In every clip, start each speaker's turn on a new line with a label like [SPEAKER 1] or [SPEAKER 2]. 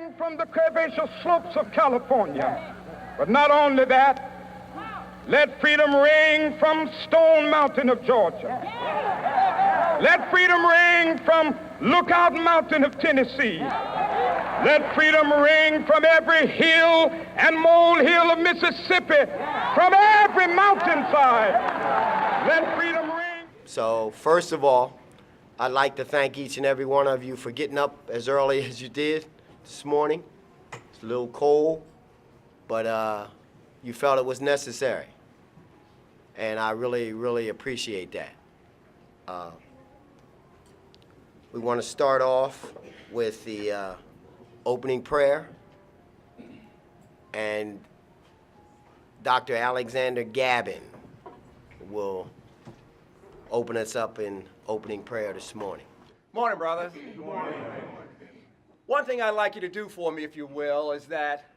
[SPEAKER 1] ring from the curvaceous slopes of California. But not only that, let freedom ring from Stone Mountain of Georgia. Let freedom ring from Lookout Mountain of Tennessee. Let freedom ring from every hill and molehill of Mississippi, from every mountainside. Let freedom ring.
[SPEAKER 2] So, first of all, I'd like to thank each and every one of you for getting up as early as you did this morning. It's a little cold, but you felt it was necessary. And I really, really appreciate that. We want to start off with the opening prayer. And Dr. Alexander Gavin will open us up in opening prayer this morning.
[SPEAKER 3] Morning, brothers. Good morning. One thing I'd like you to do for me, if you will, is that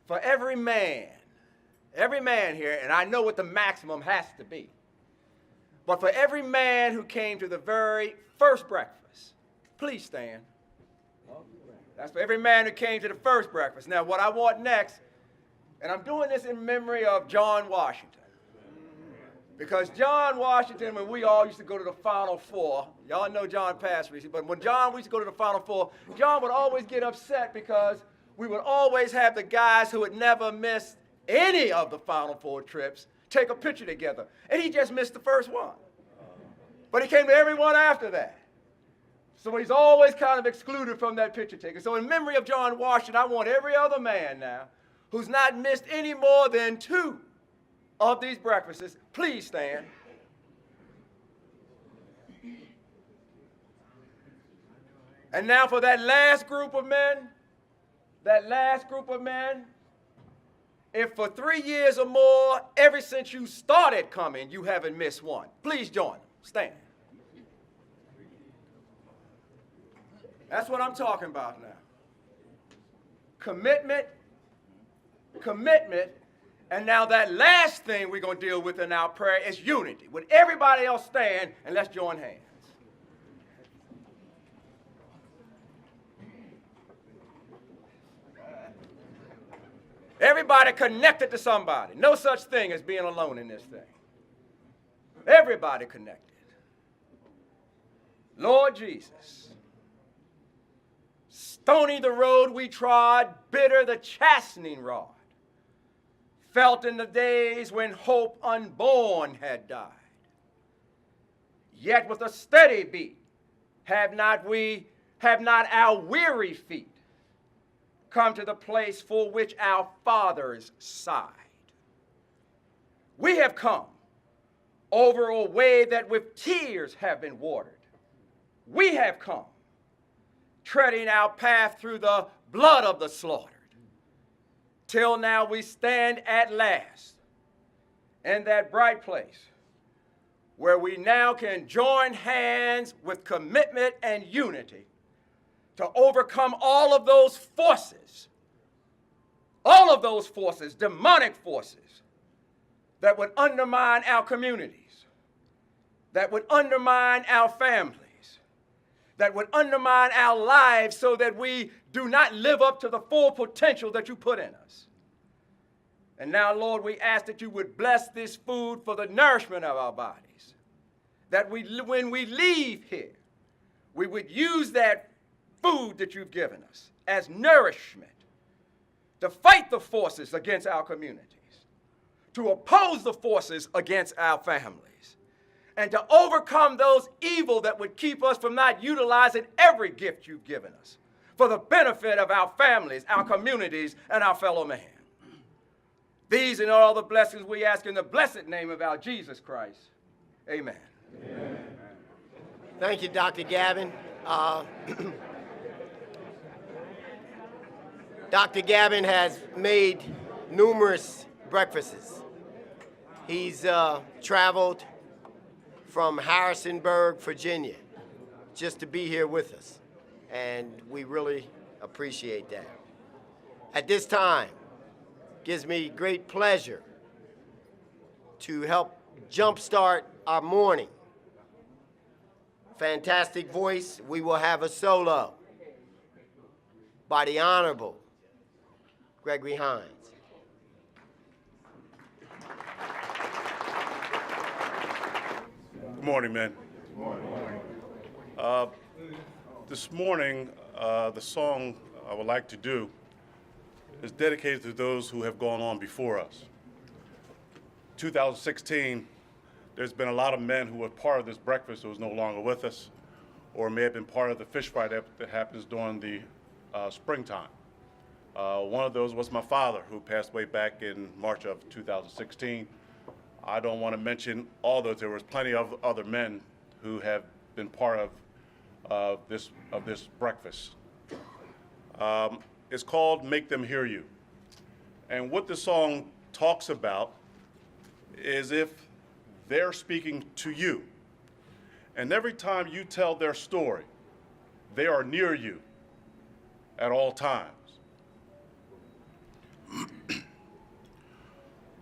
[SPEAKER 3] for every man here, and I know what the maximum has to be, but for every man who came to the very first breakfast, please stand. That's for every man who came to the first breakfast. Now, what I want next, and I'm doing this in memory of John Washington. Because John Washington, when we all used to go to the Final Four, y'all know John passed recently, but when we used to go to the Final Four, John would always get upset because we would always have the guys who had never missed any of the Final Four trips take a picture together. And he just missed the first one. But he came to every one after that. So he's always kind of excluded from that picture taking. So in memory of John Washington, I want every other man now who's not missed any more than 2 of these breakfasts, please stand. And now for that last group of men, if for 3 years or more, ever since you started coming, you haven't missed one, please join them. Stand. That's what I'm talking about now. Commitment. And now that last thing we're going to deal with in our prayer is unity. Would everybody else stand and let's join hands. Everybody connected to somebody. No such thing as being alone in this thing. Everybody connected. Lord Jesus, stony the road we trod, bitter the chastening rod, felt in the days when hope unborn had died. Yet with a steady beat have not our weary feet come to the place for which our fathers sighed. We have come over a way that with tears have been watered. We have come treading our path through the blood of the slaughtered, till now we stand at last in that bright place where we now can join hands with commitment and unity to overcome all of those forces, demonic forces that would undermine our communities, that would undermine our families, that would undermine our lives so that we do not live up to the full potential that you put in us. And now, Lord, we ask that you would bless this food for the nourishment of our bodies, that when we leave here, we would use that food that you've given us as nourishment to fight the forces against our communities, to oppose the forces against our families, and to overcome those evil that would keep us from not utilizing every gift you've given us for the benefit of our families, our communities, and our fellow man. These and all the blessings we ask in the blessed name of our Jesus Christ. Amen.
[SPEAKER 2] Amen. Thank you, Dr. Gavin. Dr. Gavin has made numerous breakfasts. He's traveled from Harrisonburg, Virginia, just to be here with us, and we really appreciate that. At this time, gives me great pleasure to help jumpstart our morning. Fantastic voice, we will have a solo. by the Honorable Gregory Hines.
[SPEAKER 4] Good morning, man. This morning, the song I would like to do is dedicated to those who have gone on before us. 2016, there's been a lot of men who were part of this breakfast who is no longer with us, or may have been part of the fish fry that happens during the springtime. One of those was my father, who passed away back in March of 2016. I don't want to mention all those. There was plenty of other men who have been part of this breakfast. It's called "Make Them Hear You," and what the song talks about is if they're speaking to you, and every time you tell their story, they are near you at all times.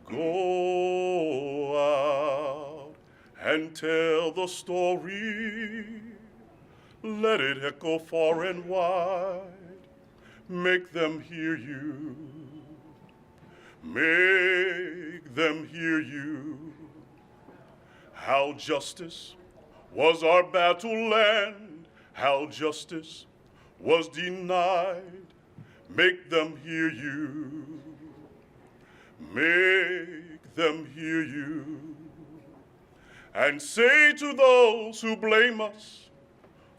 [SPEAKER 4] Go out and tell the story. Let it echo far and wide. Make them hear you. Make them hear you. How justice was our battle land. How justice was denied. Make them hear you. Make them hear you. And say to those who blame us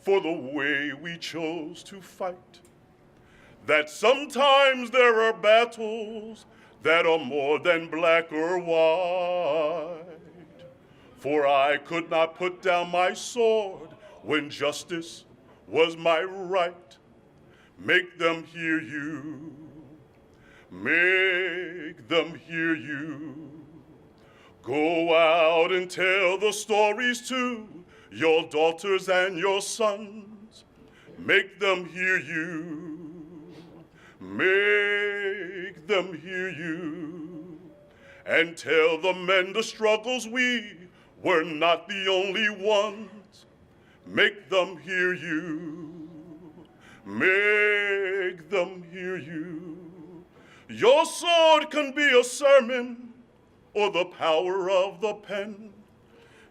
[SPEAKER 4] for the way we chose to fight, that sometimes there are battles that are more than black or white. For I could not put down my sword when justice was my right. Make them hear you. Make them hear you. Go out and tell the stories to your daughters and your sons. Make them hear you. Make them hear you. And tell the men the struggles we were not the only ones. Make them hear you. Make them hear you. Your sword can be a sermon or the power of the pen.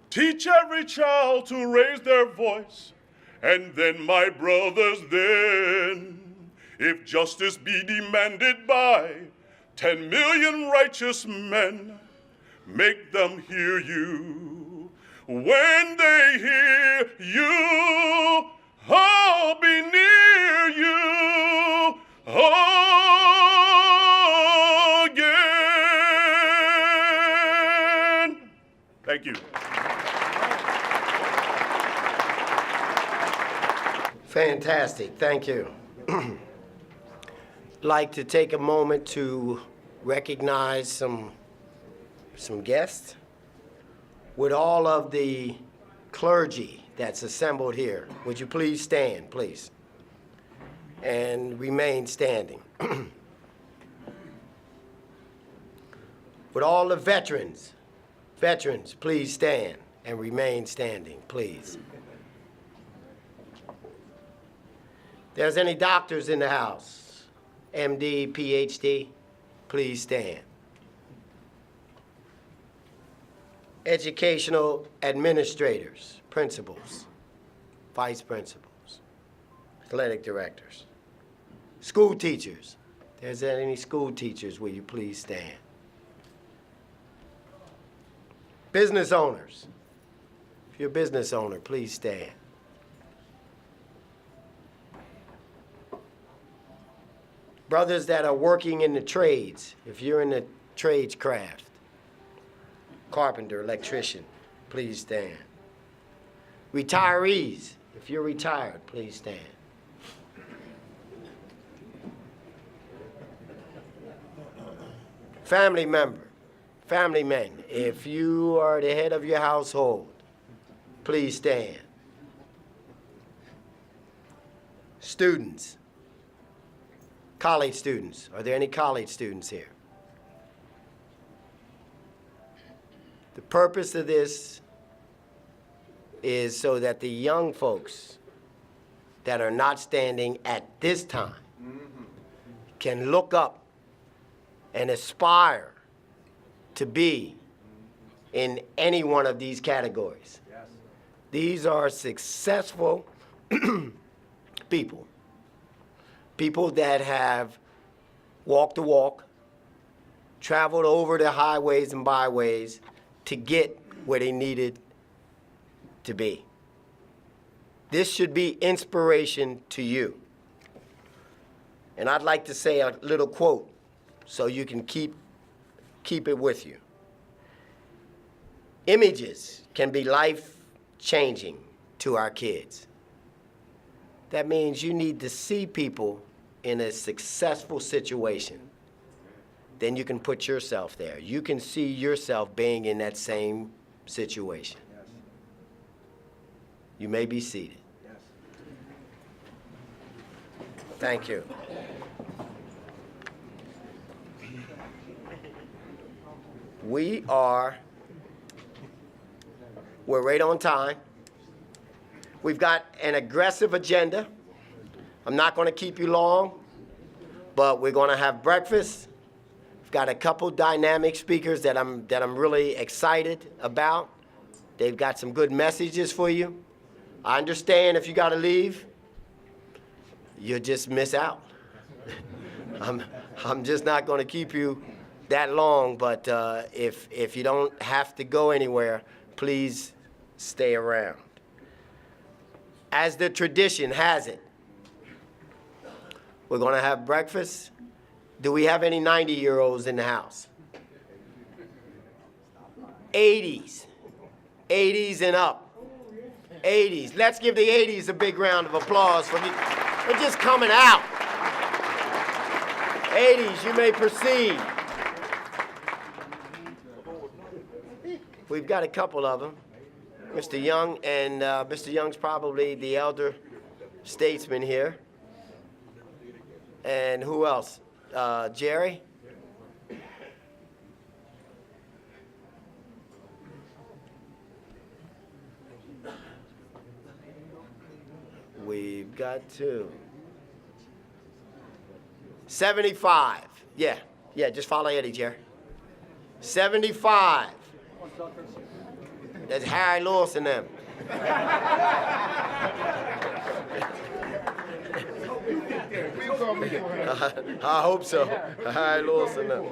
[SPEAKER 4] Teach every child to raise their voice, and then, my brothers, then, if justice be demanded by 10 million righteous men, make them hear you. When they hear you, I'll be near you again. Thank you.
[SPEAKER 2] Fantastic, thank you. Like to take a moment to recognize some guests. Would all of the clergy that's assembled here, would you please stand, please? And remain standing. Would all the veterans, please stand and remain standing, please. There's any doctors in the house, MD, PhD, please stand. Educational administrators, principals, vice principals, athletic directors, school teachers. If there's any school teachers, will you please stand? Business owners. If you're a business owner, please stand. Brothers that are working in the trades, if you're in the trades craft, carpenter, electrician, please stand. Retirees, if you're retired, please stand. Family member, family men, if you are the head of your household, please stand. Students, college students, are there any college students here? The purpose of this is so that the young folks that are not standing at this time can look up and aspire to be in any one of these categories.
[SPEAKER 3] Yes.
[SPEAKER 2] These are successful people. People that have walked the walk, traveled over the highways and byways to get where they needed to be. This should be inspiration to you. And I'd like to say a little quote so you can keep it with you. Images can be life-changing to our kids. That means you need to see people in a successful situation. Then you can put yourself there. You can see yourself being in that same situation.
[SPEAKER 3] Yes.
[SPEAKER 2] You may be seated.
[SPEAKER 3] Yes.
[SPEAKER 2] Thank you. We're right on time. We've got an aggressive agenda. I'm not going to keep you long, but we're going to have breakfast. We've got a couple dynamic speakers that I'm really excited about. They've got some good messages for you. I understand if you got to leave, you'll just miss out. I'm just not going to keep you that long, but if you don't have to go anywhere, please stay around. As the tradition has it, we're going to have breakfast. Do we have any 90-year-olds in the house? 80s. 80s and up. 80s. Let's give the 80s a big round of applause for they're just coming out. 80s, you may proceed. We've got a couple of them. Mr. Young, and Mr. Young's probably the elder statesman here. And who else? Jerry? We've got two. 75. Yeah, just follow Eddie, Jerry. 75. That's Harry Lewis and them. I hope so. Harry Lewis and them.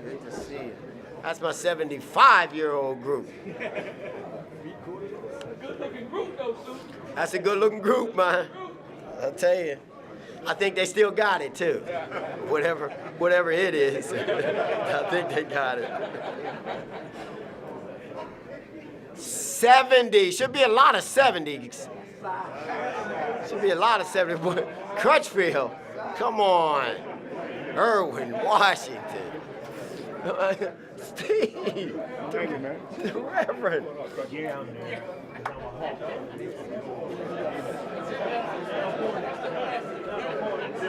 [SPEAKER 2] Great to see you. That's my 75-year-old group. That's a good-looking group, man. I'll tell you. I think they still got it, too. Whatever it is. I think they got it. 70. Should be a lot of 70s. Should be a lot of 70s. Crutchfield. Come on. Irwin, Washington. Steve.
[SPEAKER 1] Thank you, man.
[SPEAKER 2] The Reverend.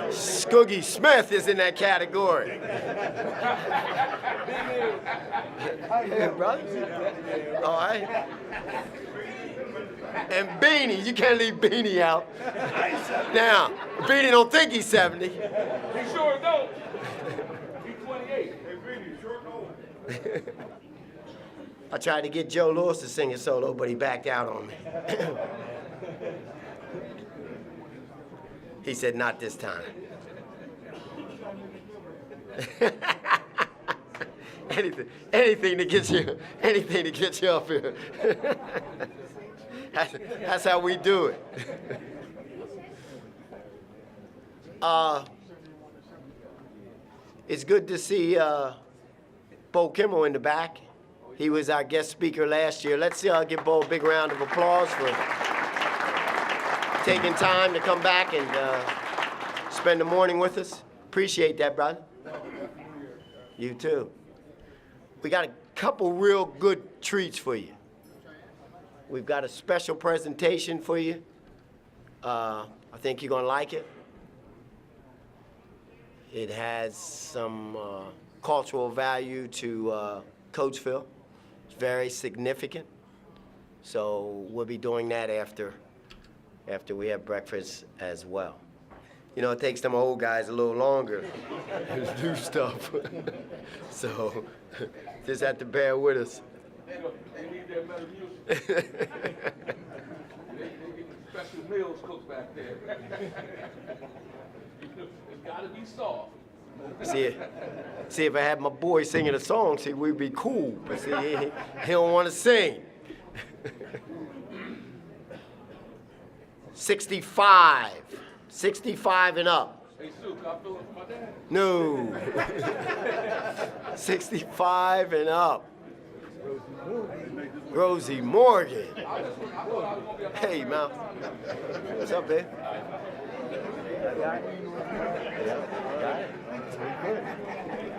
[SPEAKER 2] Scoogie Smith is in that category. Hey, brother. All right. And Beanie, you can't leave Beanie out. Now, Beanie don't think he's 70.
[SPEAKER 5] He sure don't. He's 28. Hey, Beanie, sure don't.
[SPEAKER 2] I tried to get Joe Lewis to sing a solo, but he backed out on me. He said, not this time. anything to get you up here. That's how we do it. It's good to see Bo Kimmel in the back. He was our guest speaker last year. Let's give Bo a big round of applause for taking time to come back and spend the morning with us. Appreciate that, brother. You too. We got a couple real good treats for you. We've got a special presentation for you. I think you're gonna like it. It has some cultural value to Coachville. It's very significant. So we'll be doing that after we have breakfast as well. You know, it takes them old guys a little longer to do stuff. So just have to bear with us.
[SPEAKER 5] They need their better music. They get special meals cooked back there. It's gotta be soft.
[SPEAKER 2] See if I had my boy singing a song, see, we'd be cool. But see, he don't want to sing. 65. 65 and up.
[SPEAKER 5] Hey, Sue, can I fill in for my dad?
[SPEAKER 2] No. 65 and up. Rosie Morgan. Hey, Mal. What's up, babe?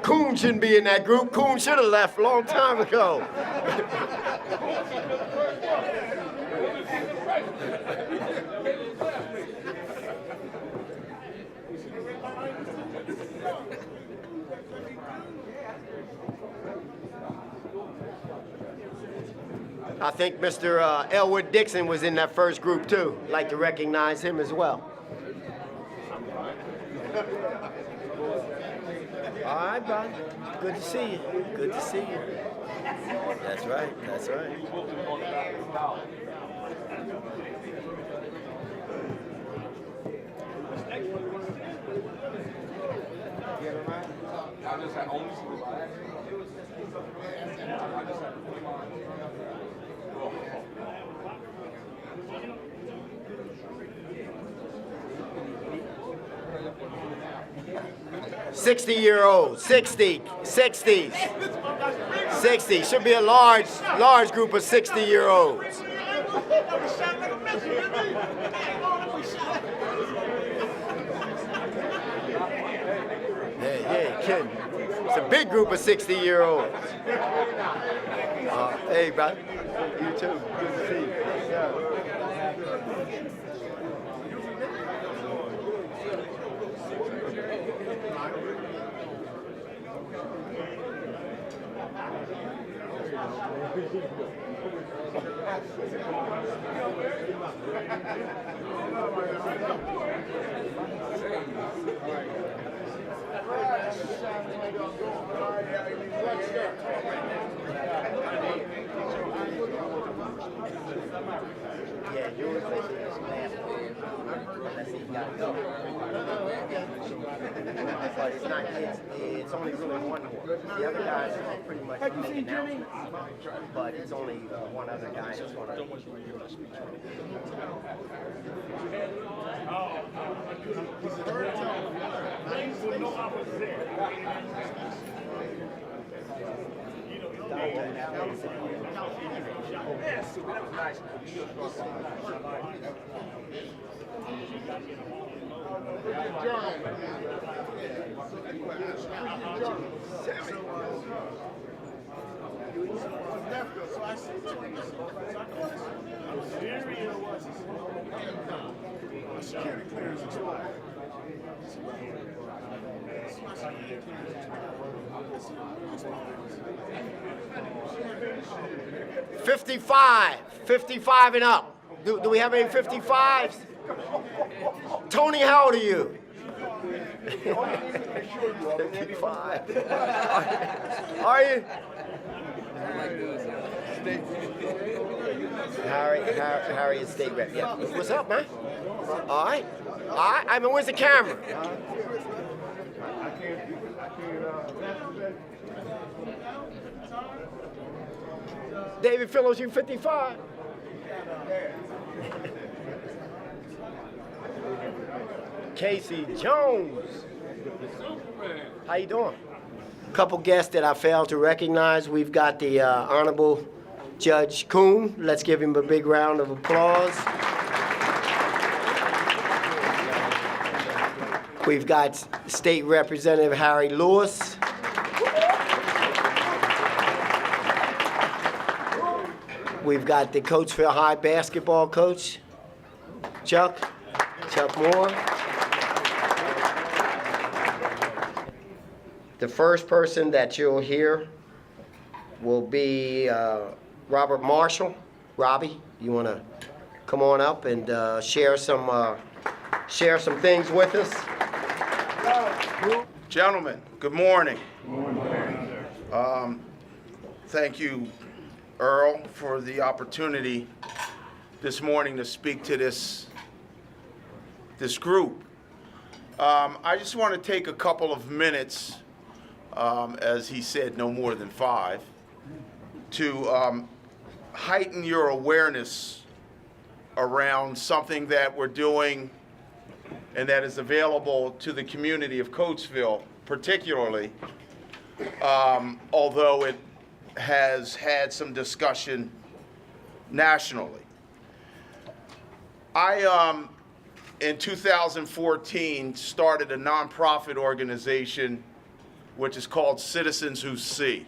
[SPEAKER 2] Coon shouldn't be in that group. Coon should have left a long time ago. I think Mr. Elwood Dixon was in that first group too. I'd like to recognize him as well. All right, bud. Good to see you. Good to see you. That's right. That's right.
[SPEAKER 5] I just had only
[SPEAKER 2] $60-year-olds, 60s. 60. Should be a large group of 60-year-olds. Yeah, kidding. It's a big group of 60-year-olds. Hey, brother. You too. Good to see you. Yeah. 'It's only really one horse. The other guys are pretty much making announcements, but it's only one other guy that's going to. $55 and up. Do we have any 55s? Tony, how old are you? 55. Are you? Harry is state rep. Yeah. What's up, man? All right. I mean, where's the camera? David Phillips, you 55. Casey Jones. How you doing? A couple guests that I failed to recognize. We've got the Honorable Judge Kuhn. Let's give him a big round of applause. We've got State Representative Harry Lewis. We've got the Coatesville High basketball coach, Chuck Moore. The first person that you'll hear will be Robert Marshall. Robbie, you want to come on up and share some things with us?
[SPEAKER 6] Gentlemen, good morning. Thank you, Earl, for the opportunity this morning to speak to this group. I just want to take a couple of minutes, as he said, no more than 5, to heighten your awareness around something that we're doing and that is available to the community of Coatesville, particularly, although it has had some discussion nationally. I, in 2014, started a nonprofit organization which is called Citizens Who See.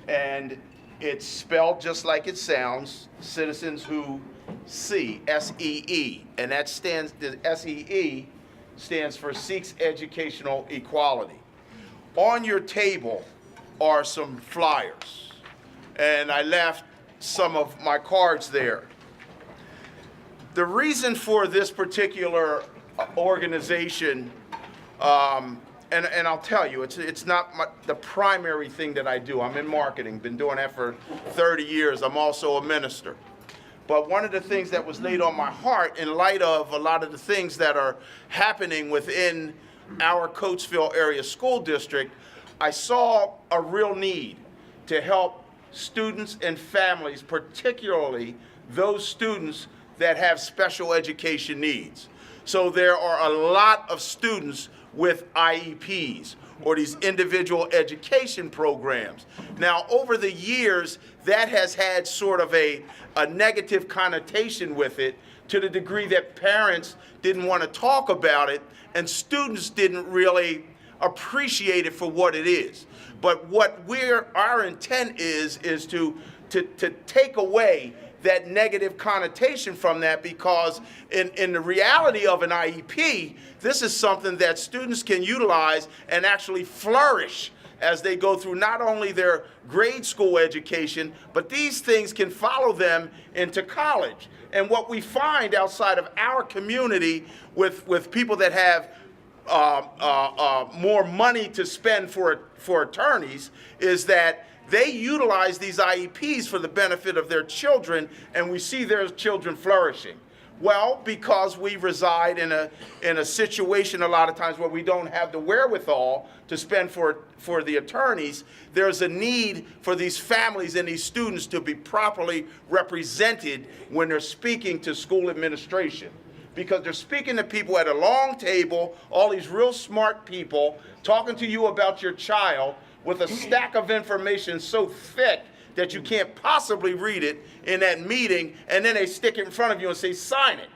[SPEAKER 6] And it's spelled just like it sounds, Citizens Who See, S-E-E. And that stands, the S-E-E stands for Seeks Educational Equality. On your table are some flyers, and I left some of my cards there. The reason for this particular organization, and I'll tell you, it's not the primary thing that I do. I'm in marketing, been doing that for 30 years. I'm also a minister. But one of the things that was laid on my heart in light of a lot of the things that are happening within our Coatesville area school district, I saw a real need to help students and families, particularly those students that have special education needs. So there are a lot of students with IEPs, or these individual education programs. Now, over the years, that has had sort of a negative connotation with it, to the degree that parents didn't want to talk about it, and students didn't really appreciate it for what it is. But what our intent is to take away that negative connotation from that, because in the reality of an IEP, this is something that students can utilize and actually flourish as they go through not only their grade school education, but these things can follow them into college. And what we find outside of our community with people that have more money to spend for attorneys is that they utilize these IEPs for the benefit of their children, and we see their children flourishing. Well, because we reside in a situation a lot of times where we don't have the wherewithal to spend for the attorneys, there's a need for these families and these students to be properly represented when they're speaking to school administration. Because they're speaking to people at a long table, all these real smart people, talking to you about your child, with a stack of information so thick that you can't possibly read it in that meeting, and then they stick it in front of you and say, sign it.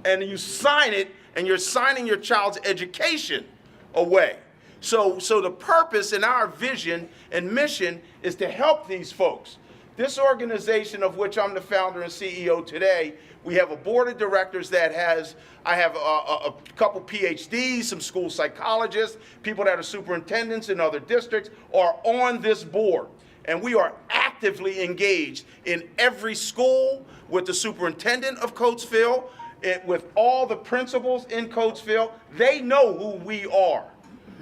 [SPEAKER 6] And you sign it, and you're signing your child's education away. So the purpose and our vision and mission is to help these folks. This organization, of which I'm the founder and CEO today, we have a board of directors that I have a couple PhDs, some school psychologists, people that are superintendents in other districts are on this board. And we are actively engaged in every school with the superintendent of Coatesville, with all the principals in Coatesville. They know who we are.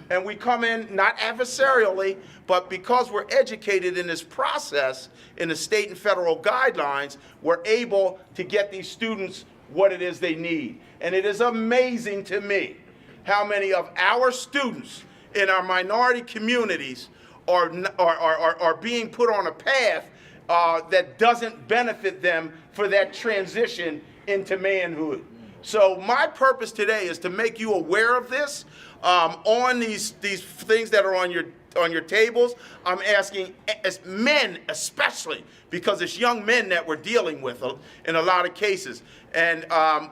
[SPEAKER 6] And we come in not adversarially, but because we're educated in this process, in the state and federal guidelines, we're able to get these students what it is they need. And it is amazing to me how many of our students in our minority communities are being put on a path that doesn't benefit them for that transition into manhood. So my purpose today is to make you aware of this. On these things that are on your tables, I'm asking, as men especially, because it's young men that we're dealing with in a lot of cases. And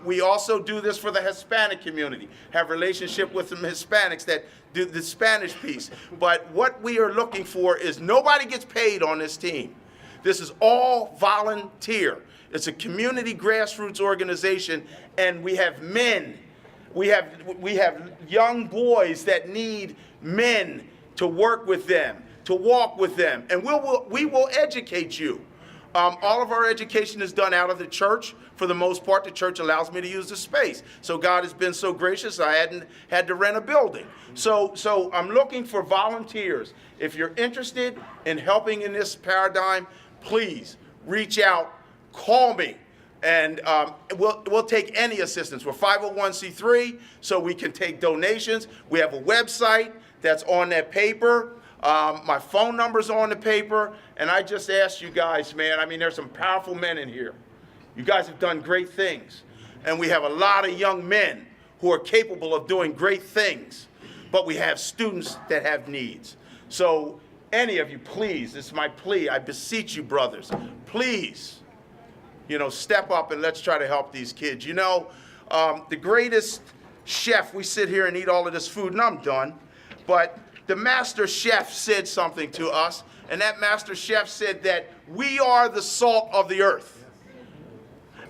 [SPEAKER 6] we also do this for the Hispanic community, have relationship with some Hispanics that do the Spanish piece. But what we are looking for is nobody gets paid on this team. This is all volunteer. It's a community grassroots organization, and we have men. We have young boys that need men to work with them, to walk with them, and we will educate you. All of our education is done out of the church. For the most part, the church allows me to use the space. So God has been so gracious, I hadn't had to rent a building. So I'm looking for volunteers. If you're interested in helping in this paradigm, please reach out, call me, and we'll take any assistance. We're 501c3, so we can take donations. We have a website that's on that paper. My phone number's on the paper, and I just asked you guys, man, I mean, there's some powerful men in here. You guys have done great things, and we have a lot of young men who are capable of doing great things, but we have students that have needs. So any of you, please, this is my plea, I beseech you, brothers, please, step up and let's try to help these kids. The greatest chef, we sit here and eat all of this food, and I'm done, but the master chef said something to us, and that master chef said that we are the salt of the earth.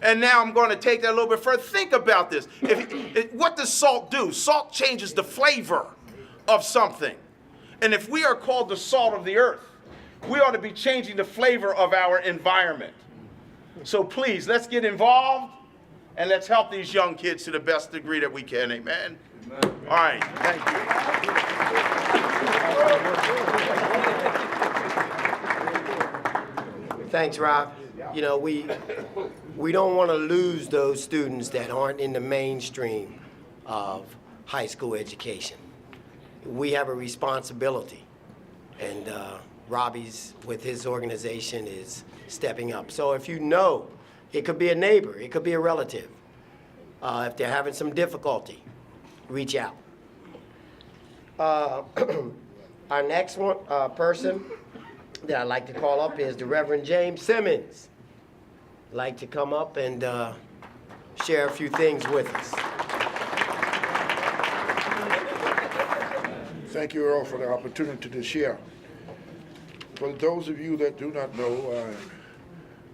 [SPEAKER 6] And now I'm going to take that a little bit further. Think about this. What does salt do? Salt changes the flavor of something. And if we are called the salt of the earth, we ought to be changing the flavor of our environment. So please, let's get involved, and let's help these young kids to the best degree that we can. Amen? Amen. All right. Thank
[SPEAKER 2] you. Thanks, Rob. We don't want to lose those students that aren't in the mainstream of high school education. We have a responsibility, and Robbie's, with his organization, is stepping up. So if it could be a neighbor, it could be a relative. If they're having some difficulty, reach out. Our next person that I'd like to call up is the Reverend James Simmons. I'd like to come up and share a few things with us.
[SPEAKER 7] Thank you, Earl, for the opportunity to share. For those of you that do not know,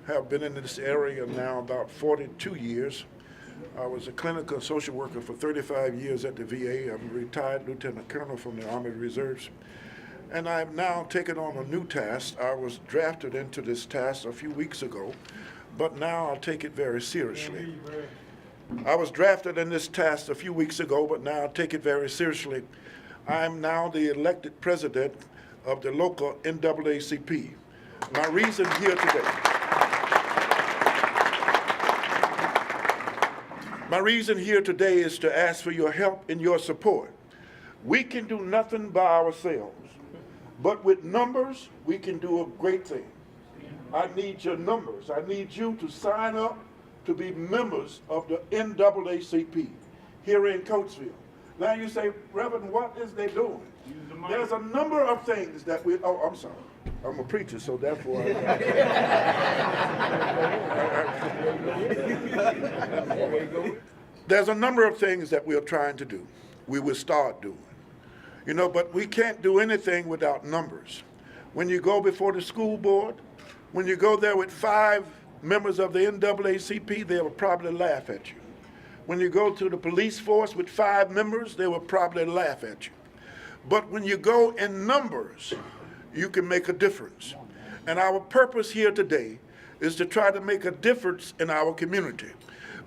[SPEAKER 7] I have been in this area now about 42 years. I was a clinical social worker for 35 years at the VA. I'm a retired lieutenant colonel from the Army Reserves. And I've now taken on a new task. I was drafted into this task a few weeks ago, but now I take it very seriously. I was drafted in this task a few weeks ago, but now I take it very seriously. I'm now the elected president of the local NAACP. My reason here today. My reason here today is to ask for your help and your support. We can do nothing by ourselves, but with numbers, we can do a great thing. I need your numbers. I need you to sign up to be members of the NAACP here in Coatesville. Now you say, Reverend, what is they doing? There's a number of things that I'm sorry. I'm a preacher, so therefore there's a number of things that we're trying to do. We will start doing. But we can't do anything without numbers. When you go before the school board, when you go there with 5 members of the NAACP, they will probably laugh at you. When you go to the police force with 5 members, they will probably laugh at you. But when you go in numbers, you can make a difference. And our purpose here today is to try to make a difference in our community.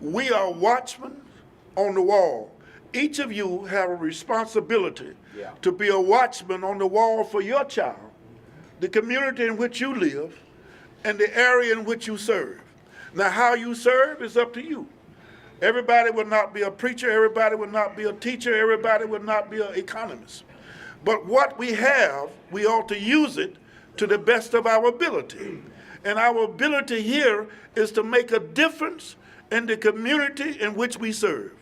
[SPEAKER 7] We are watchmen on the wall. Each of you have a responsibility to be a watchman on the wall for your child, the community in which you live, and the area in which you serve. Now, how you serve is up to you. Everybody will not be a preacher, everybody will not be a teacher, everybody will not be an economist. But what we have, we ought to use it to the best of our ability. And our ability here is to make a difference in the community in which we serve.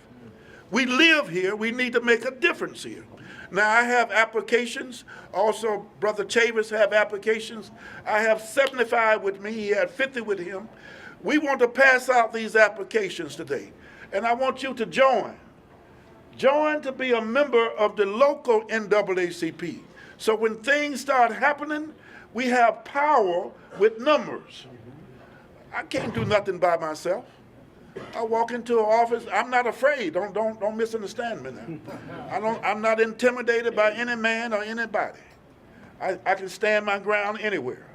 [SPEAKER 7] We live here, we need to make a difference here. Now, I have applications. Also, Brother Chavis have applications. I have 75 with me. He had 50 with him. We want to pass out these applications today. And I want you to join. Join to be a member of the local NAACP. So when things start happening, we have power with numbers. I can't do nothing by myself. I walk into an office, I'm not afraid. Don't misunderstand me now. I'm not intimidated by any man or anybody. I can stand my ground anywhere.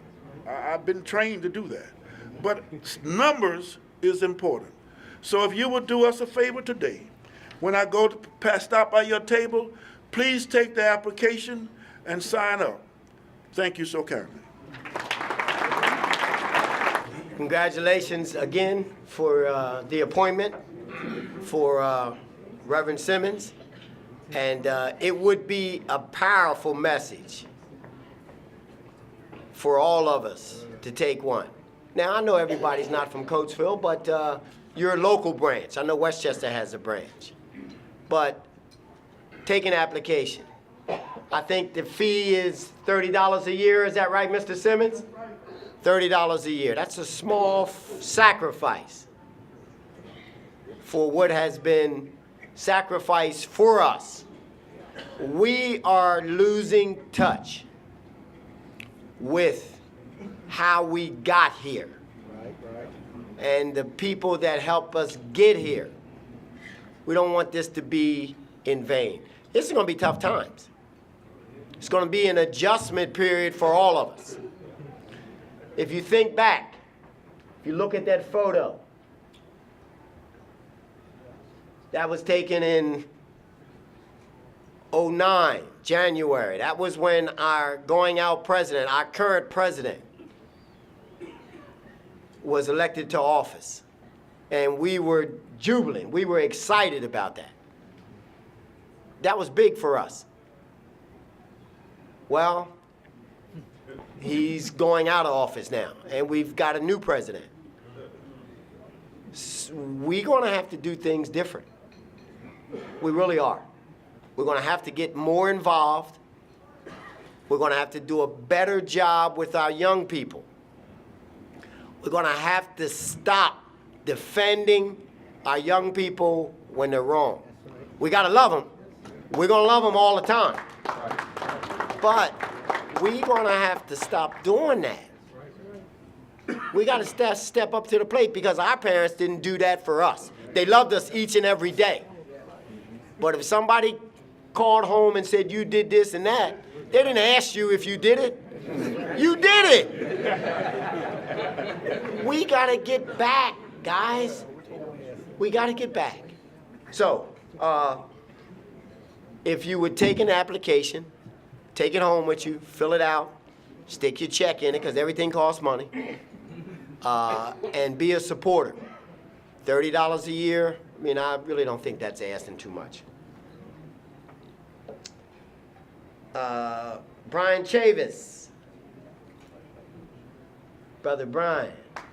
[SPEAKER 7] I've been trained to do that. but numbers is important. So if you would do us a favor today, when I go to stop by your table, please take the application and sign up. Thank you so kindly.
[SPEAKER 2] Congratulations again for the appointment for Reverend Simmons. And it would be a powerful message for all of us to take one. Now, I know everybody's not from Coatesville, but you're a local branch. I know Westchester has a branch. But take an application. I think the fee is $30 a year. Is that right, Mr. Simmons? $30 a year. That's a small sacrifice for what has been sacrificed for us. We are losing touch with how we got here and the people that help us get here. We don't want this to be in vain. This is going to be tough times. It's going to be an adjustment period for all of us. If you think back, if you look at that photo, that was taken in 2009, January. That was when our going out president, our current president, was elected to office. And we were jubilant. We were excited about that. That was big for us. Well, he's going out of office now, and we've got a new president. We're going to have to do things different. We really are. We're going to have to get more involved. We're going to have to do a better job with our young people. We're going to have to stop defending our young people when they're wrong. We got to love them. We're going to love them all the time. But we're going to have to stop doing that. We got to step up to the plate because our parents didn't do that for us. They loved us each and every day. But if somebody called home and said you did this and that, they didn't ask you if you did it. You did it. We got to get back, guys. We got to get back. So, if you would take an application, take it home with you, fill it out, stick your check in it because everything costs money, and be a supporter. $30 a year, I mean, I really don't think that's asking too much. Brian Chavis. Brother Brian.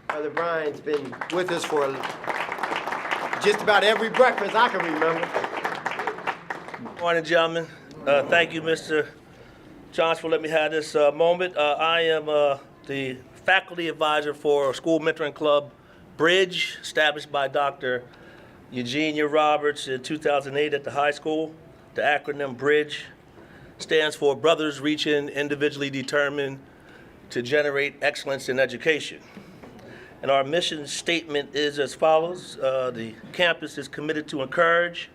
[SPEAKER 2] Brother Brian's been with us for just about every breakfast I can remember.
[SPEAKER 8] Morning, gentlemen. Thank you, Mr. Johnson, for letting me have this moment. I am the faculty advisor for School Mentoring Club Bridge, established by Dr. Eugenia Roberts in 2008 at the high school. The acronym BRIDGE stands for Brothers Reaching Individually Determined to Generate Excellence in Education. And our mission statement is as follows. The campus is committed to encourage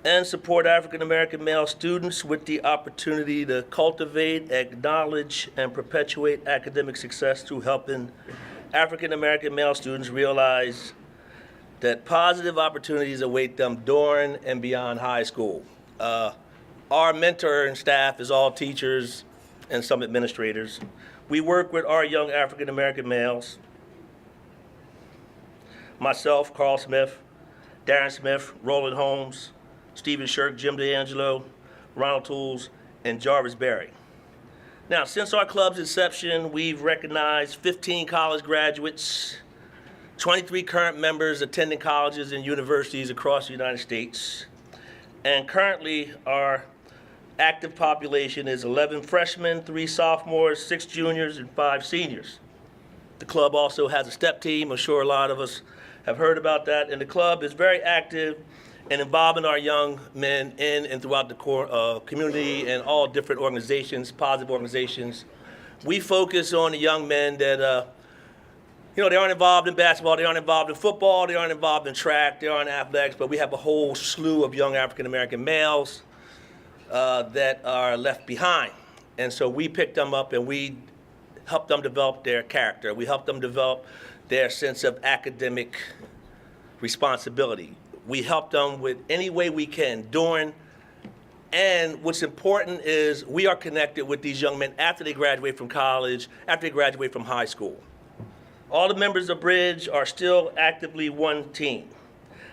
[SPEAKER 8] and support African American male students with the opportunity to cultivate, acknowledge, and perpetuate academic success through helping African American male students realize that positive opportunities await them during and beyond high school. Our mentor and staff is all teachers and some administrators. We work with our young African American males. Myself, Carl Smith, Darren Smith, Roland Holmes, Stephen Shirk, Jim DeAngelo, Ronald Tools, and Jarvis Berry. Now, since our club's inception, we've recognized 15 college graduates, 23 current members attending colleges and universities across the United States, and currently our active population is 11 freshmen, 3 sophomores, 6 juniors, and 5 seniors. The club also has a step team. I'm sure a lot of us have heard about that, and the club is very active in involving our young men in and throughout the community and all different organizations, positive organizations. We focus on the young men that, they aren't involved in basketball, they aren't involved in football, they aren't involved in track, they aren't athletics, but we have a whole slew of young African American males that are left behind. And so we pick them up and we help them develop their character. We help them develop their sense of academic responsibility. We help them with any way we can during, and what's important is we are connected with these young men after they graduate from college, after they graduate from high school. All the members of Bridge are still actively one team.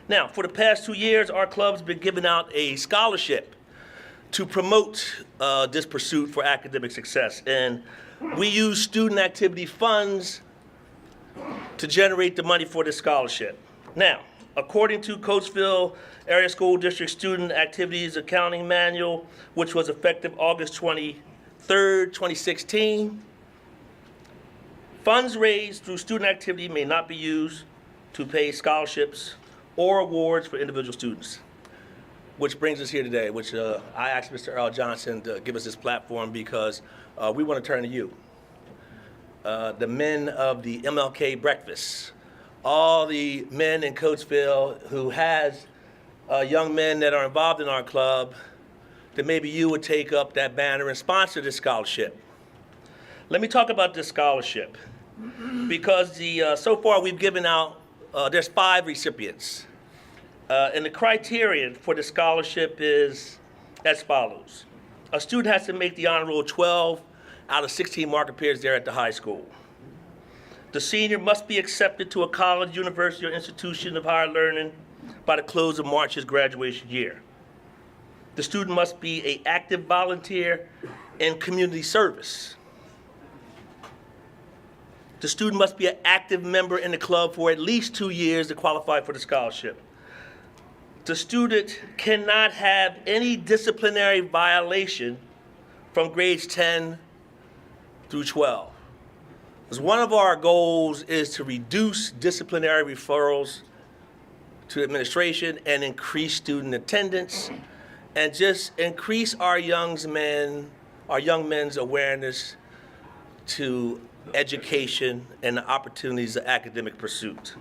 [SPEAKER 8] Now, for the past 2 years, our club's been giving out a scholarship to promote this pursuit for academic success. And we use student activity funds to generate the money for this scholarship. Now, according to Coatesville Area School District Student Activities Accounting Manual, which was effective August 23rd, 2016, funds raised through student activity may not be used to pay scholarships or awards for individual students. Which brings us here today, which I asked Mr. Earl Johnson to give us this platform because we want to turn to you. The men of the MLK breakfast, all the men in Coatesville who has young men that are involved in our club, that maybe you would take up that banner and sponsor this scholarship. Let me talk about this scholarship because so far we've given out, there's 5 recipients. And the criterion for the scholarship is as follows. A student has to make the honor roll 12 out of 16 mark periods there at the high school. The senior must be accepted to a college, university, or institution of higher learning by the close of March his graduation year. The student must be an active volunteer in community service. The student must be an active member in the club for at least 2 years to qualify for the scholarship. The student cannot have any disciplinary violation from grades 10 through 12. Because one of our goals is to reduce disciplinary referrals to administration and increase student attendance and just increase our young men's awareness to education and the opportunities of academic pursuit.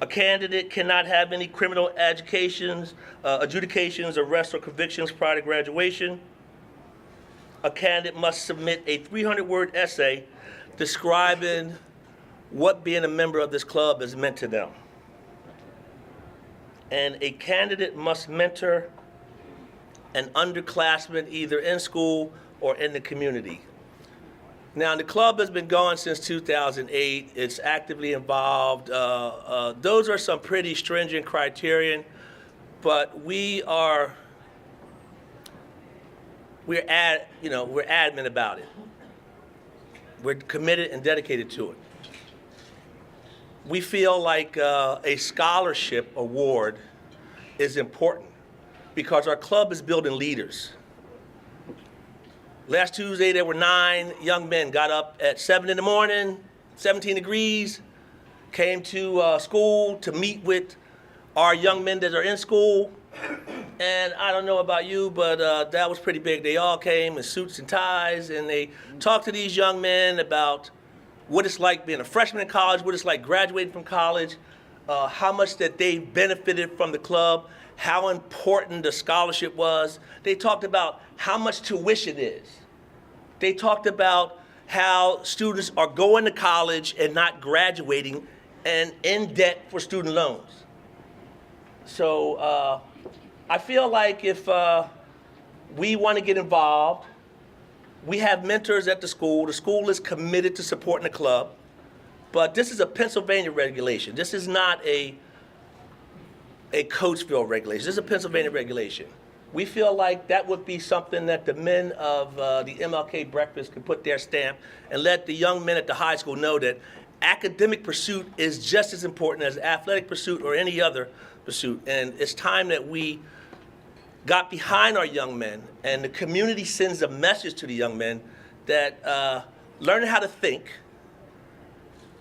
[SPEAKER 8] A candidate cannot have any criminal adjudications, arrests, or convictions prior to graduation. A candidate must submit a 300-word essay describing what being a member of this club has meant to them. And a candidate must mentor an underclassman either in school or in the community. Now, the club has been going since 2008. It's actively involved. Those are some pretty stringent criterion, but we're adamant about it. We're committed and dedicated to it. We feel like a scholarship award is important because our club is building leaders. Last Tuesday, there were 9 young men got up at 7 in the morning, 17 degrees, came to school to meet with our young men that are in school. And I don't know about you, but that was pretty big. They all came in suits and ties, and they talked to these young men about what it's like being a freshman in college, what it's like graduating from college, how much that they benefited from the club, how important the scholarship was. They talked about how much tuition is. They talked about how students are going to college and not graduating and in debt for student loans. So I feel like if we want to get involved, we have mentors at the school. The school is committed to supporting the club, but this is a Pennsylvania regulation. This is not a Coatesville regulation. This is a Pennsylvania regulation. We feel like that would be something that the men of the MLK breakfast could put their stamp and let the young men at the high school know that academic pursuit is just as important as athletic pursuit or any other pursuit. And it's time that we got behind our young men and the community sends a message to the young men that learning how to think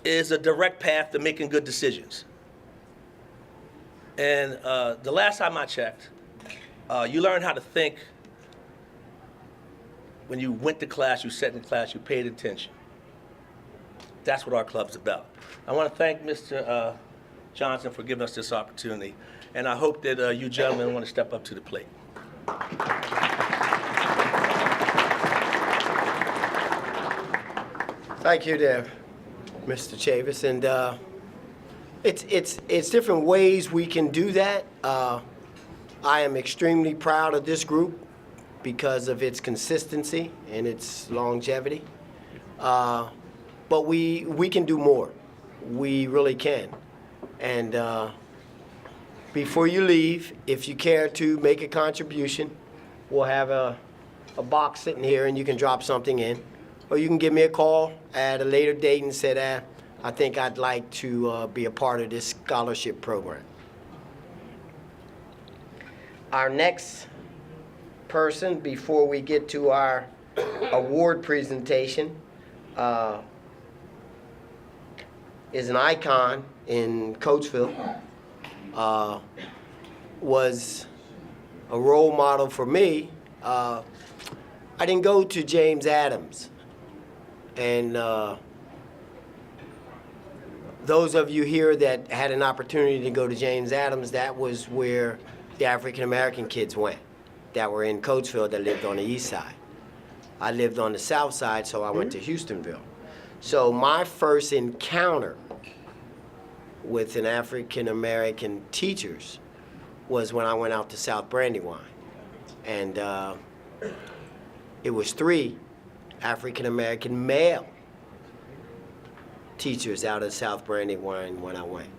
[SPEAKER 8] is a direct path to making good decisions. And the last time I checked, you learned how to think when you went to class, you sat in class, you paid attention. That's what our club's about. I want to thank Mr. Johnson for giving us this opportunity, and I hope that you gentlemen want to step up to the plate.
[SPEAKER 2] Thank you, Dev. Mr. Chavis, and it's different ways we can do that. I am extremely proud of this group because of its consistency and its longevity. But we can do more. We really can. And before you leave, if you care to make a contribution, we'll have a box sitting here and you can drop something in. Or you can give me a call at a later date and say, I think I'd like to be a part of this scholarship program. Our next person, before we get to our award presentation, is an icon in Coatesville, was a role model for me. I didn't go to James Adams, and those of you here that had an opportunity to go to James Adams, that was where the African American kids went that were in Coatesville that lived on the east side. I lived on the south side, so I went to Houstonville. So my first encounter with an African American teachers was when I went out to South Brandywine. And it was 3 African American male teachers out of South Brandywine when I went.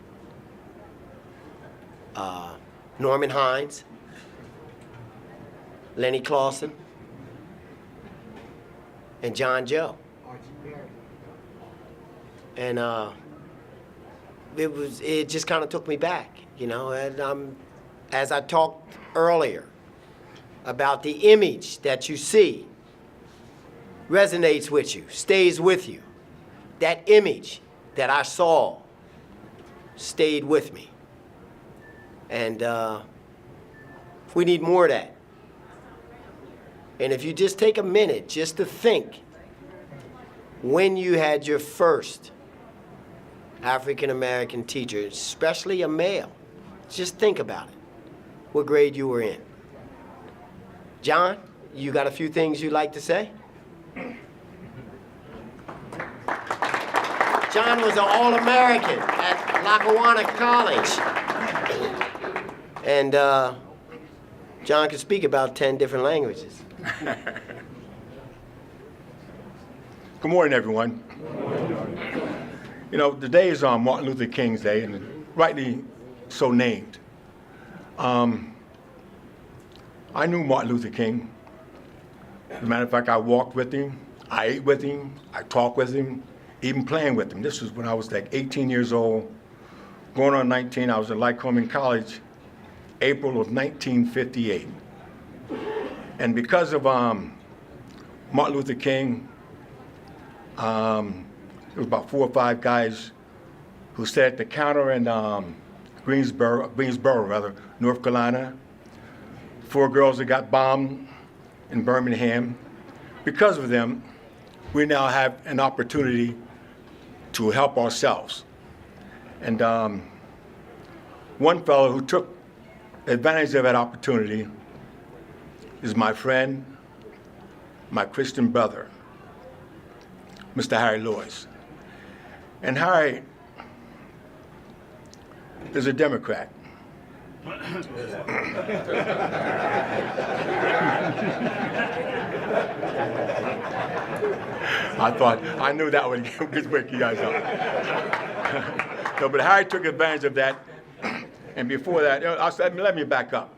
[SPEAKER 2] Norman Hines, Lenny Clausen, and John Joe. And it just kind of took me back, you know. And as I talked earlier about the image that you see resonates with you, stays with you. That image that I saw stayed with me. And we need more of that. And if you just take a minute just to think when you had your first African American teacher, especially a male, just think about it. What grade you were in. John, you got a few things you'd like to say? John was an All-American at Lackawanna College. And John could speak about 10 different languages.
[SPEAKER 9] Good morning, everyone. You know, today is Martin Luther King's Day, and rightly so named. I knew Martin Luther King. As a matter of fact, I walked with him, I ate with him, I talked with him, even playing with him. This was when I was like 18 years old, going on 19. I was at Lycoming College, April of 1958. And because of Martin Luther King, there was about 4 or 5 guys who sat at the counter in Greensboro, North Carolina. 4 girls that got bombed in Birmingham. Because of them, we now have an opportunity to help ourselves. And one fellow who took advantage of that opportunity is my friend, my Christian brother, Mr. Harry Lewis. And Harry is a Democrat. I knew that would wake you guys up. No, but Harry took advantage of that. And before that, let me back up.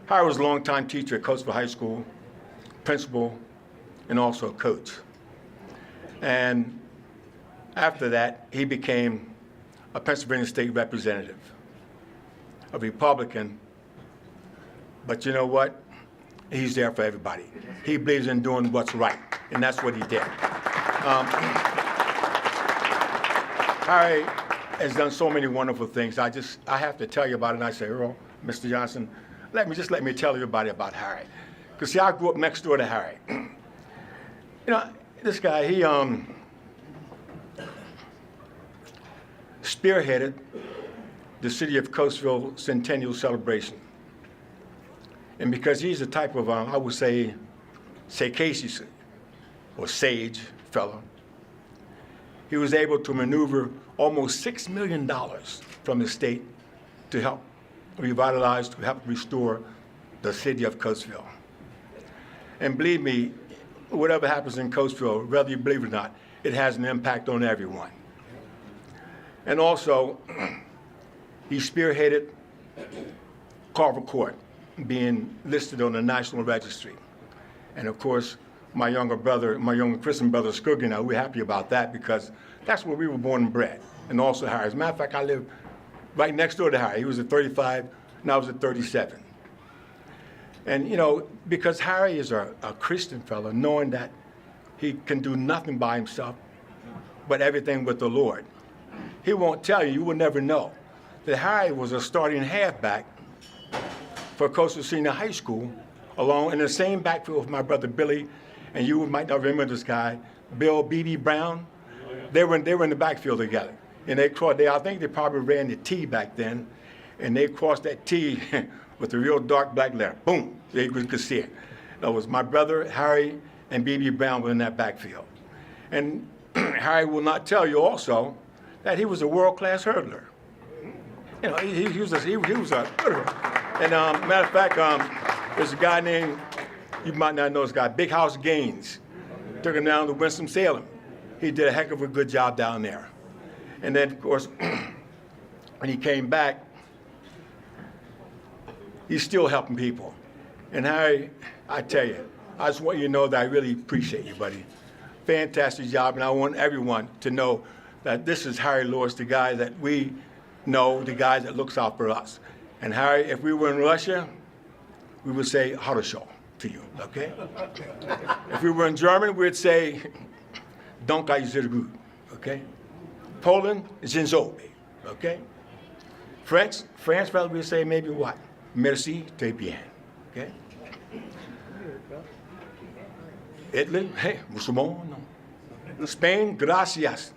[SPEAKER 9] Harry was a longtime teacher at Coatesville High School, principal, and also a coach. And after that, he became a Pennsylvania State Representative, a Republican. But you know what? He's there for everybody. He believes in doing what's right, and that's what he did. Harry has done so many wonderful things. I have to tell you about it, and I say, Earl, Mr. Johnson, let me tell everybody about Harry. Because see, I grew up next door to Harry. You know, this guy, he spearheaded the city of Coatesville Centennial Celebration. And because he's the type of, I would say Casey or sage fellow, he was able to maneuver almost $6 million from the state to help revitalize, to help restore the city of Coatesville. And believe me, whatever happens in Coatesville, whether you believe it or not, it has an impact on everyone. And also, he spearheaded Carver Court being listed on the National Registry. And of course, my younger Christian brother, Scoogie, and I, we're happy about that because that's where we were born and bred. And also Harry. As a matter of fact, I live right next door to Harry. He was at 35, and I was at 37. And you know, because Harry is a Christian fellow, knowing that he can do nothing by himself, but everything with the Lord. He won't tell you, you will never know, that Harry was a starting halfback for Coastal Senior High School, along in the same backfield with my brother Billy, and you might not remember this guy, Bill B.B. Brown. They were in the backfield together. And I think they probably ran the T back then, and they crossed that T with a real dark black letter. Boom, you could see it. That was my brother, Harry, and B.B. Brown were in that backfield. And Harry will not tell you also that he was a world-class hurdler. You know, he was a hurdler. And matter of fact, there's a guy named, you might not know this guy, Big House Gaines. Took him down to Winston-Salem. He did a heck of a good job down there. And then, of course, when he came back, he's still helping people. And Harry, I tell you, I just want you to know that I really appreciate you, buddy. Fantastic job, and I want everyone to know that this is Harry Lewis, the guy that we know, the guy that looks out for us. And Harry, if we were in Russia, we would say Harusho to you, okay? If we were in German, we'd say Danke sehr gut, okay? Poland, dzień dobry, okay? France, we'd say maybe what? Merci, très bien, okay? Italy, hey, musulman, no. Spain, gracias,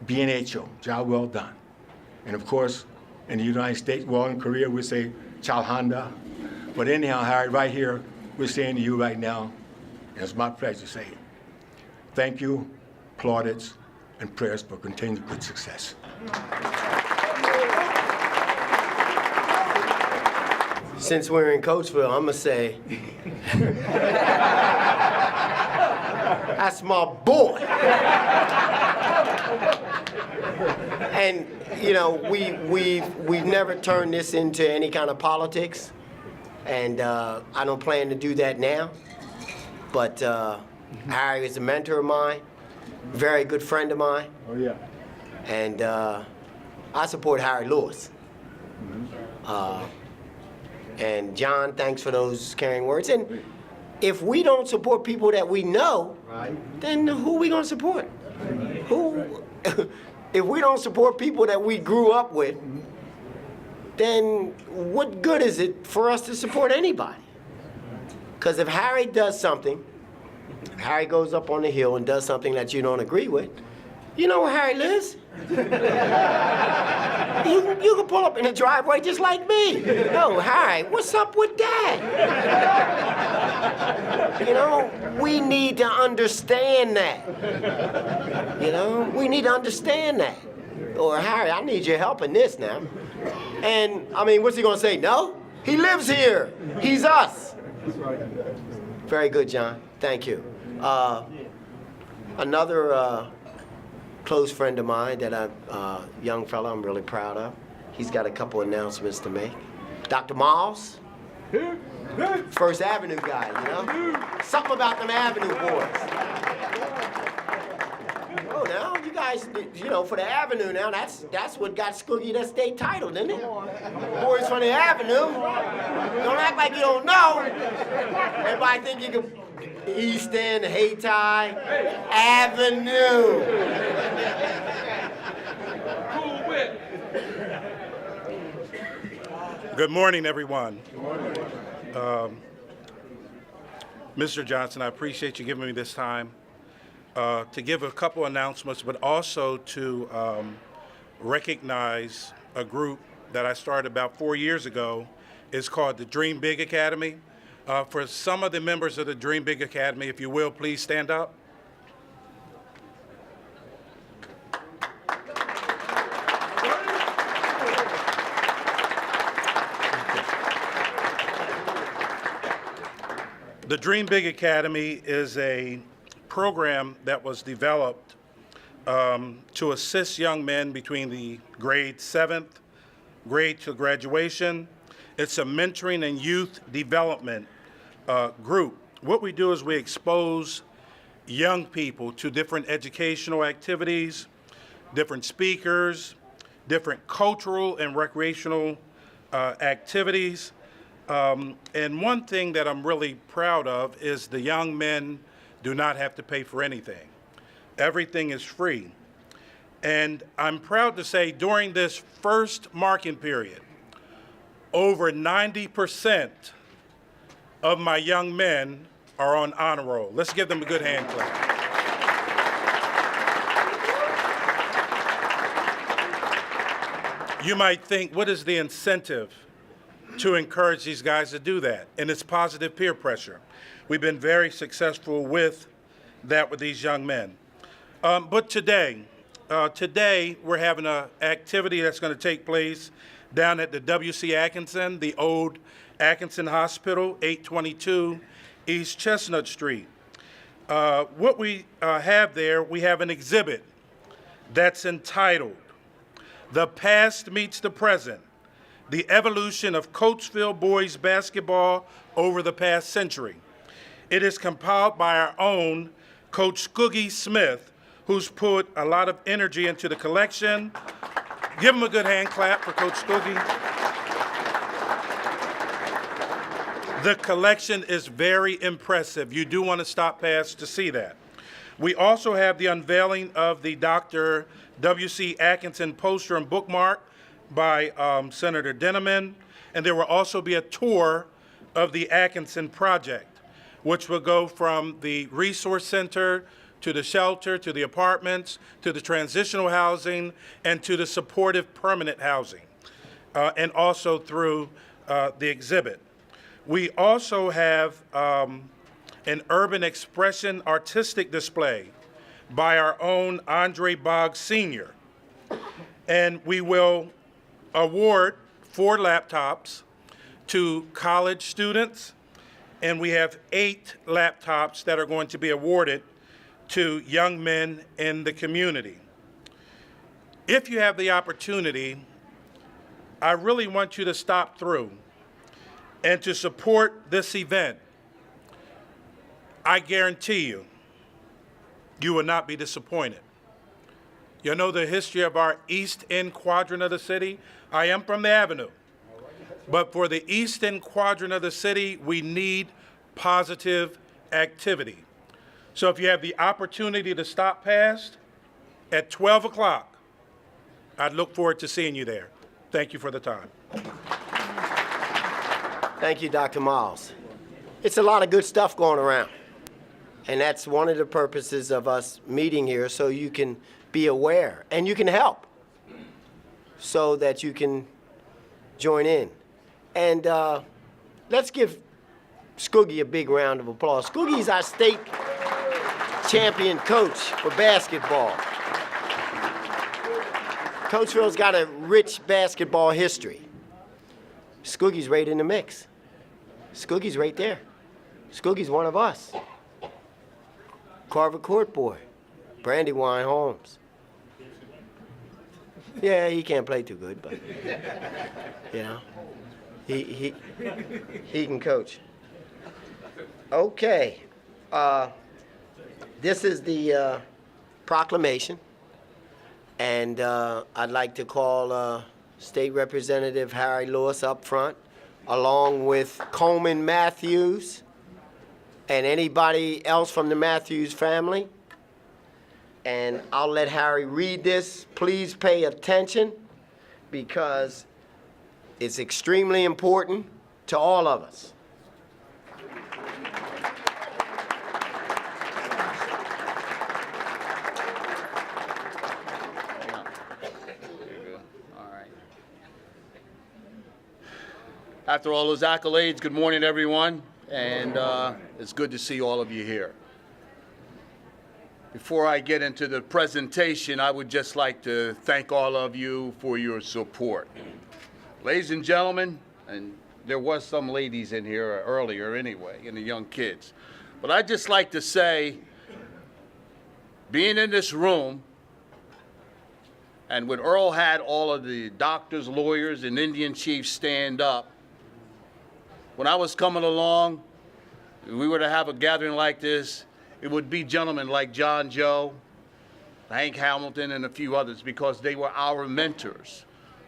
[SPEAKER 9] bien hecho, job well done. And of course, in the United States, well, in Korea, we say chalhanda. But anyhow, Harry, right here, we're saying to you right now, and it's my pleasure to say it, thank you, plaudits, and prayers for continued good success.
[SPEAKER 2] Since we're in Coatesville, I'm gonna say, that's my boy. And you know, we've never turned this into any kind of politics, and I don't plan to do that now. But Harry is a mentor of mine, very good friend of mine.
[SPEAKER 9] Oh yeah.
[SPEAKER 2] And I support Harry Lewis. And John, thanks for those caring words. And if we don't support people that we know, then who are we gonna support? Who? If we don't support people that we grew up with, then what good is it for us to support anybody? Because if Harry does something, if Harry goes up on the hill and does something that you don't agree with, you know where Harry lives? You can pull up in the driveway just like me. No, Harry, what's up with that? You know, we need to understand that. You know, we need to understand that. Or Harry, I need your help in this now. And, I mean, what's he gonna say? No? He lives here. He's us. Very good, John. Thank you. Another close friend of mine that young fellow I'm really proud of. He's got a couple announcements to make. Dr. Miles, First Avenue guy, you know? Something about them Avenue boys. Oh, now, you guys, you know, for the Avenue now, that's what got Scoogie that state title, didn't it? Boys from the Avenue. Don't act like you don't know. Everybody think you can East End, Hayti, Avenue.
[SPEAKER 5] Cool whip.
[SPEAKER 10] Good morning, everyone. Mr. Johnson, I appreciate you giving me this time to give a couple announcements, but also to recognize a group that I started about 4 years ago. It's called the Dream Big Academy. For some of the members of the Dream Big Academy, if you will, please stand up. The Dream Big Academy is a program that was developed to assist young men between the grade 7th grade to graduation. It's a mentoring and youth development group. What we do is we expose young people to different educational activities, different speakers, different cultural and recreational activities. And one thing that I'm really proud of is the young men do not have to pay for anything. Everything is free. And I'm proud to say during this first marking period, over 90% of my young men are on honor roll. Let's give them a good hand clap. You might think, what is the incentive to encourage these guys to do that? And it's positive peer pressure. We've been very successful with that with these young men. But today we're having an activity that's going to take place down at the W.C. Atkinson, the old Atkinson Hospital, 822 East Chestnut Street. What we have there, we have an exhibit that's entitled, "The Past Meets the Present, the Evolution of Coatesville Boys Basketball Over the Past Century." It is compiled by our own Coach Scoogie Smith, who's put a lot of energy into the collection. Give him a good hand clap for Coach Scoogie. The collection is very impressive. You do want to stop past to see that. We also have the unveiling of the Dr. W.C. Atkinson poster and bookmark by Senator Denneman, and there will also be a tour of the Atkinson project, which will go from the resource center to the shelter, to the apartments, to the transitional housing, and to the supportive permanent housing, and also through the exhibit. We also have an urban expression artistic display by our own Andre Boggs Sr. And we will award 4 laptops to college students, and we have 8 laptops that are going to be awarded to young men in the community. If you have the opportunity, I really want you to stop through and to support this event. I guarantee you, you will not be disappointed. You know the history of our East End quadrant of the city? I am from the Avenue. But for the East End quadrant of the city, we need positive activity. So if you have the opportunity to stop past at 12 o'clock, I'd look forward to seeing you there. Thank you for the time.
[SPEAKER 2] Thank you, Dr. Miles. It's a lot of good stuff going around. And that's one of the purposes of us meeting here, so you can be aware and you can help so that you can join in. And let's give Scoogie a big round of applause. Scoogie's our state champion coach for basketball. Coatesville's got a rich basketball history. Scoogie's right in the mix. Scoogie's right there. Scoogie's one of us. Carver Court boy, Brandywine Holmes. Yeah, he can't play too good, but you know, he can coach. Okay, this is the proclamation, and I'd like to call State Representative Harry Lewis up front, along with Coleman Matthews and anybody else from the Matthews family. And I'll let Harry read this. Please pay attention because it's extremely important to all of us.
[SPEAKER 11] After all those accolades, good morning, everyone, and it's good to see all of you here. Before I get into the presentation, I would just like to thank all of you for your support. Ladies and gentlemen, and there was some ladies in here earlier anyway, and the young kids. But I'd just like to say, being in this room, and when Earl had all of the doctors, lawyers, and Indian chiefs stand up, when I was coming along, if we were to have a gathering like this, it would be gentlemen like John Joe, Hank Hamilton, and a few others, because they were our mentors.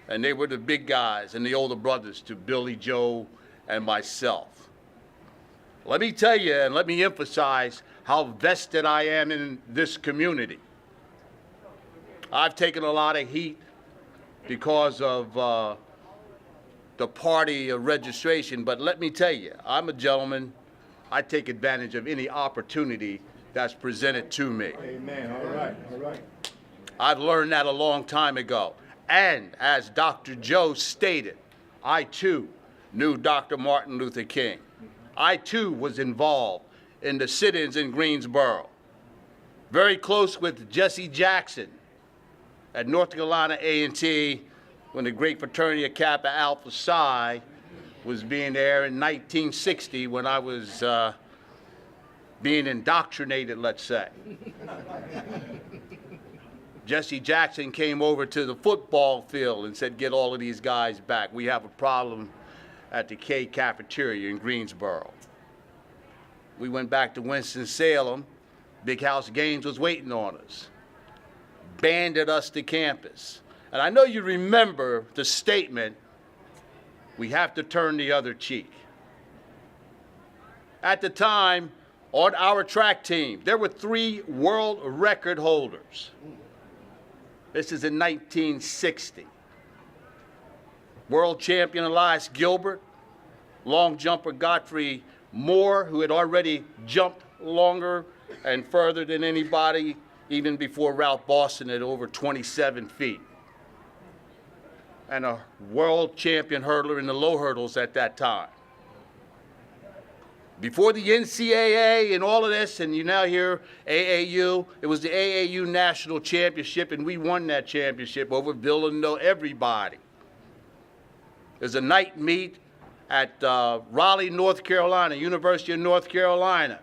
[SPEAKER 11] And they were the big guys and the older brothers to Billy Joe and myself. Let me tell you, and let me emphasize how vested I am in this community. I've taken a lot of heat because of the party registration, but let me tell you, I'm a gentleman. I take advantage of any opportunity that's presented to me.
[SPEAKER 9] Amen. All right. All right.
[SPEAKER 11] I've learned that a long time ago. And as Dr. Joe stated, I too knew Dr. Martin Luther King. I too was involved in the sit-ins in Greensboro. Very close with Jesse Jackson at North Carolina A&T when the great fraternity of Kappa Alpha Psi was being there in 1960 when I was being indoctrinated, let's say. Jesse Jackson came over to the football field and said, get all of these guys back. We have a problem at the K cafeteria in Greensboro. We went back to Winston-Salem. Big House Games was waiting on us. Banded us to campus. And I know you remember the statement, we have to turn the other cheek. At the time, on our track team, there were 3 world record holders. This is in 1960. World champion Elias Gilbert, long jumper Godfrey Moore, who had already jumped longer and further than anybody, even before Ralph Boston at over 27 feet. And a world champion hurdler in the low hurdles at that time. Before the NCAA and all of this, and you now hear AAU, it was the AAU National Championship, and we won that championship over Villanova, everybody. There's a night meet at Raleigh, North Carolina, University of North Carolina.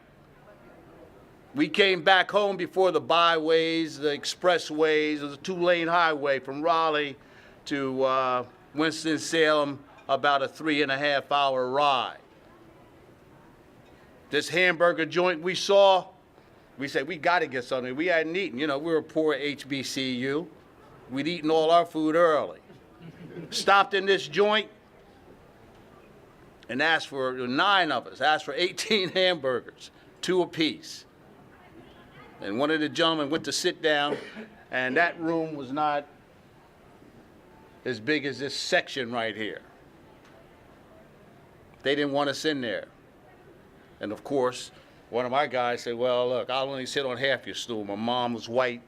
[SPEAKER 11] We came back home before the byways, the expressways. It was a 2-lane highway from Raleigh to Winston-Salem, about a 3.5-hour ride. This hamburger joint we saw, we said, we got to get something. We hadn't eaten. You know, we were poor HBCU. We'd eaten all our food early. Stopped in this joint and asked for, 9 of us, asked for 18 hamburgers, 2 apiece. And one of the gentlemen went to sit down, and that room was not as big as this section right here. They didn't want us in there. And of course, one of my guys said, well, look, I'll only sit on half your stool. My mom was white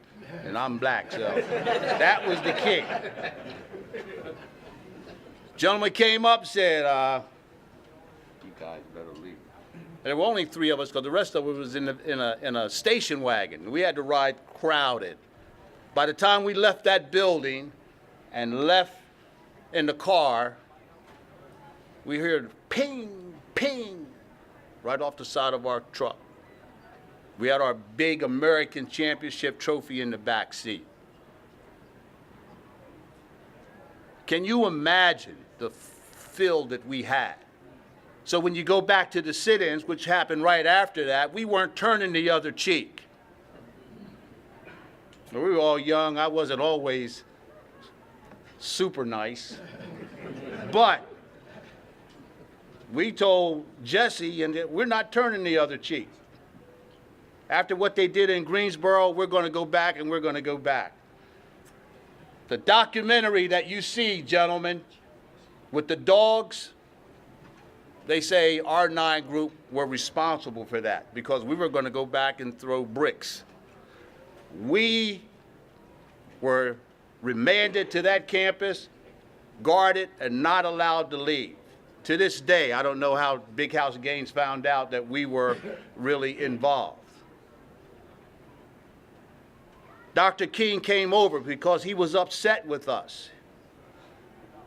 [SPEAKER 11] and I'm black, so that was the kick. Gentleman came up and said, you guys better leave. And there were only 3 of us because the rest of us was in a station wagon. We had to ride crowded. By the time we left that building and left in the car, we heard ping, ping, right off the side of our truck. We had our big American Championship trophy in the back seat. Can you imagine the fill that we had? So when you go back to the sit-ins, which happened right after that, we weren't turning the other cheek. We were all young. I wasn't always super nice. But we told Jesse, and we're not turning the other cheek. After what they did in Greensboro, we're going to go back, and we're going to go back. The documentary that you see, gentlemen, with the dogs, they say our 9 group were responsible for that because we were going to go back and throw bricks. We were remanded to that campus, guarded, and not allowed to leave. To this day, I don't know how Big House Gaines found out that we were really involved. Dr. King came over because he was upset with us.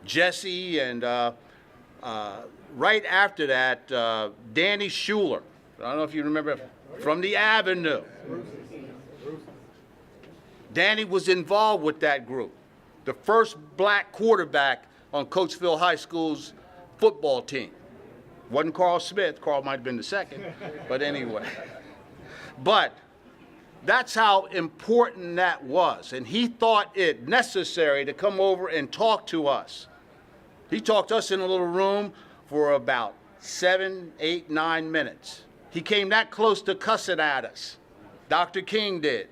[SPEAKER 11] Jesse and right after that, Danny Schuler, I don't know if you remember, from the Avenue. Danny was involved with that group. The first black quarterback on Coatesville High School's football team. Wasn't Carl Smith. Carl might have been the second, but anyway. But that's how important that was. And he thought it necessary to come over and talk to us. He talked to us in a little room for about 7, 8, 9 minutes. He came that close to cussing at us. Dr. King did.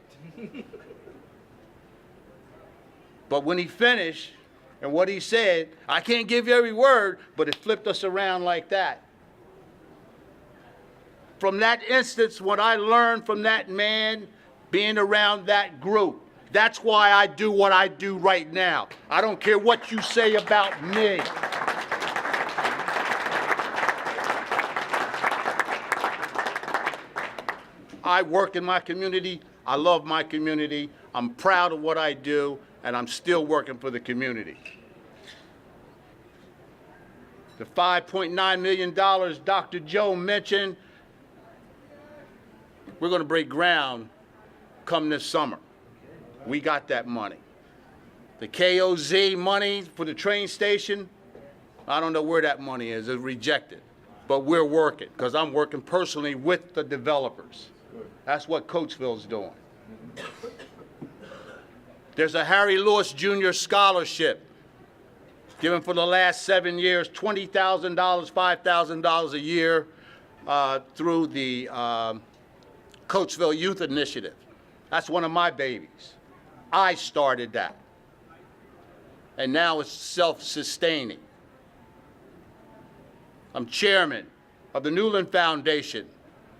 [SPEAKER 11] But when he finished, and what he said, I can't give you every word, but it flipped us around like that. From that instance, what I learned from that man, being around that group, that's why I do what I do right now. I don't care what you say about me. I work in my community. I love my community. I'm proud of what I do, and I'm still working for the community. The $5.9 million Dr. Joe mentioned, we're going to break ground come this summer. We got that money. The KOZ money for the train station, I don't know where that money is. It's rejected. But we're working, because I'm working personally with the developers. That's what Coatesville's doing. There's a Harry Lewis Jr. scholarship given for the last 7 years, $20,000, $5,000 a year through the Coatesville Youth Initiative. That's one of my babies. I started that. And now it's self-sustaining. I'm chairman of the Newland Foundation.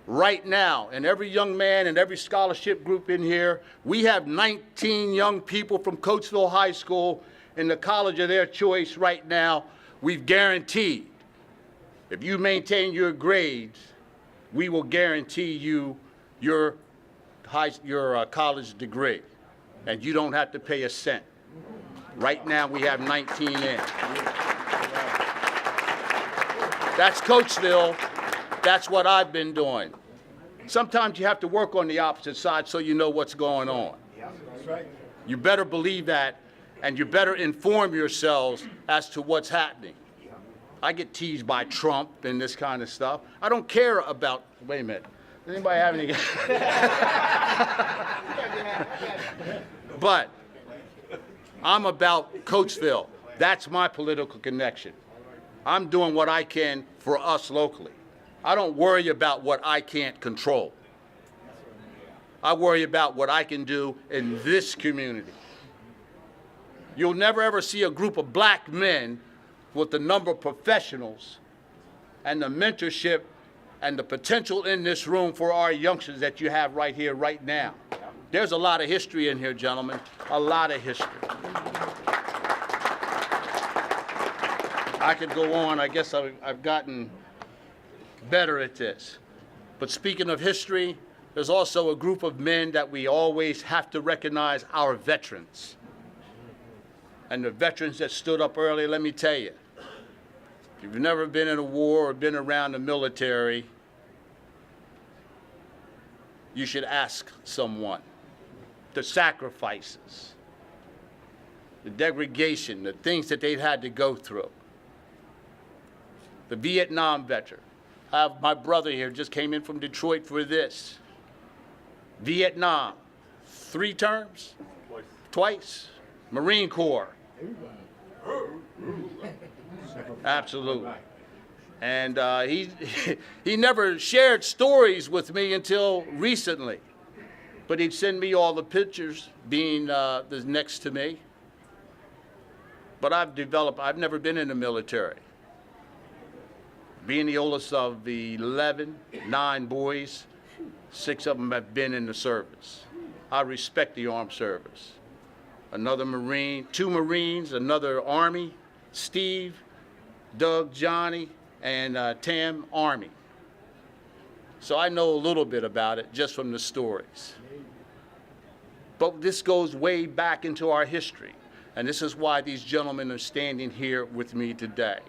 [SPEAKER 11] Right now, and every young man and every scholarship group in here, we have 19 young people from Coatesville High School in the college of their choice right now. We've guaranteed, if you maintain your grades, we will guarantee you your college degree, and you don't have to pay a cent. Right now, we have 19 in. That's Coatesville. That's what I've been doing. Sometimes you have to work on the opposite side so you know what's going on. That's right. You better believe that, and you better inform yourselves as to what's happening. I get teased by Trump and this kind of stuff. I don't care about, wait a minute, does anybody have any? But I'm about Coatesville. That's my political connection. I'm doing what I can for us locally. I don't worry about what I can't control. I worry about what I can do in this community. You'll never ever see a group of black men with the number of professionals and the mentorship and the potential in this room for our youngsters that you have right here, right now. There's a lot of history in here, gentlemen, a lot of history. I could go on. I guess I've gotten better at this. But speaking of history, there's also a group of men that we always have to recognize, our veterans. And the veterans that stood up early, let me tell you, if you've never been in a war or been around the military, you should ask someone. The sacrifices, the degradation, the things that they've had to go through. The Vietnam veteran. I have my brother here, just came in from Detroit for this. Vietnam, 3 terms? Twice. Marine Corps. Absolutely. And he never shared stories with me until recently. But he'd send me all the pictures, being the next to me. But I've never been in the military. Being the oldest of the 9 boys, 6 of them have been in the service. I respect the armed service. Another Marine, 2 Marines, another Army, Steve, Doug, Johnny, and Tam, Army. So I know a little bit about it just from the stories. But this goes way back into our history. And this is why these gentlemen are standing here with me today.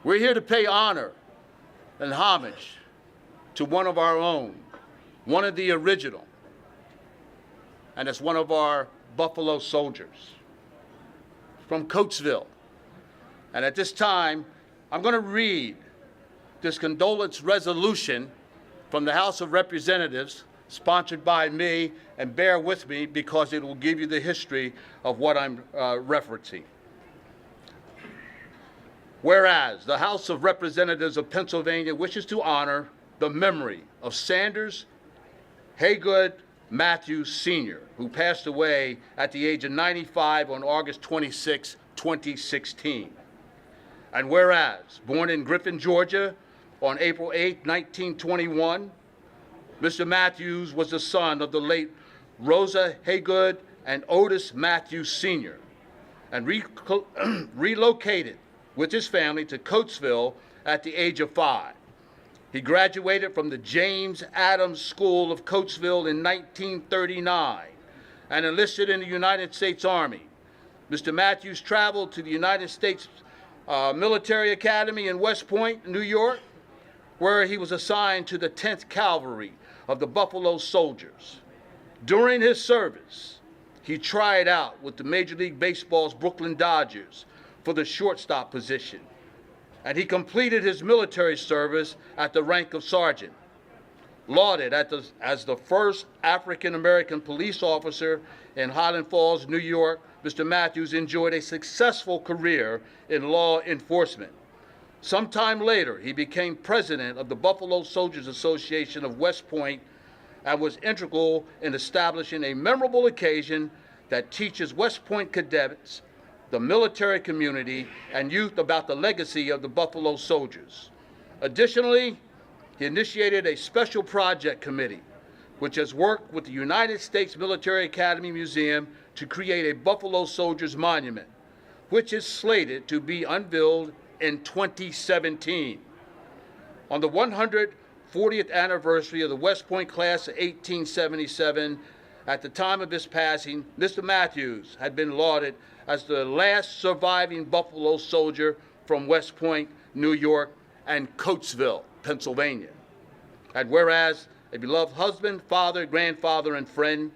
[SPEAKER 11] We're here to pay honor and homage to one of our own, one of the original, and it's one of our Buffalo soldiers from Coatesville. And at this time, I'm going to read this condolence resolution from the House of Representatives, sponsored by me, and bear with me because it will give you the history of what I'm referencing. Whereas the House of Representatives of Pennsylvania wishes to honor the memory of Sanders Haygood Matthews Sr., who passed away at the age of 95 on August 26, 2016. And whereas, born in Griffin, Georgia, on April 8, 1921, Mr. Matthews was the son of the late Rosa Haygood and Otis Matthews Sr., and relocated with his family to Coatesville at the age of 5. He graduated from the James Adams School of Coatesville in 1939 and enlisted in the United States Army. Mr. Matthews traveled to the United States Military Academy in West Point, New York, where he was assigned to the 10th Cavalry of the Buffalo Soldiers. During his service, he tried out with the Major League Baseball's Brooklyn Dodgers for the shortstop position, and he completed his military service at the rank of sergeant. Lauded as the first African-American police officer in Highland Falls, New York, Mr. Matthews enjoyed a successful career in law enforcement. Sometime later, he became president of the Buffalo Soldiers Association of West Point and was integral in establishing a memorable occasion that teaches West Point cadets, the military community, and youth about the legacy of the Buffalo Soldiers. Additionally, he initiated a special project committee, which has worked with the United States Military Academy Museum to create a Buffalo Soldiers monument, which is slated to be unveiled in 2017. On the 140th anniversary of the West Point class of 1877, at the time of his passing, Mr. Matthews had been lauded as the last surviving Buffalo soldier from West Point, New York, and Coatesville, Pennsylvania. And whereas a beloved husband, father, grandfather, and friend,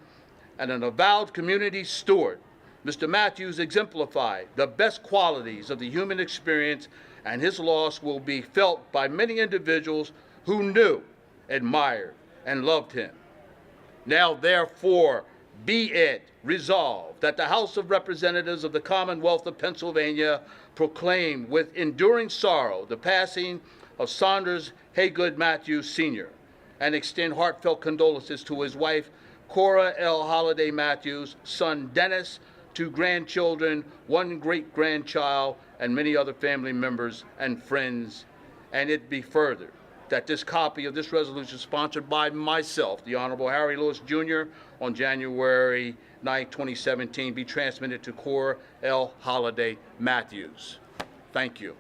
[SPEAKER 11] and an avowed community steward, Mr. Matthews exemplified the best qualities of the human experience, and his loss will be felt by many individuals who knew, admired, and loved him. Now, therefore, be it resolved that the House of Representatives of the Commonwealth of Pennsylvania proclaim with enduring sorrow the passing of Sanders Haygood Matthews Sr. and extend heartfelt condolences to his wife, Cora L. Holliday Matthews, son Dennis, 2 grandchildren, 1 great-grandchild, and many other family members and friends. And it be further that this copy of this resolution, sponsored by myself, the Honorable Harry Lewis Jr., on January 9, 2017, be transmitted to Cora L. Holliday Matthews. Thank you.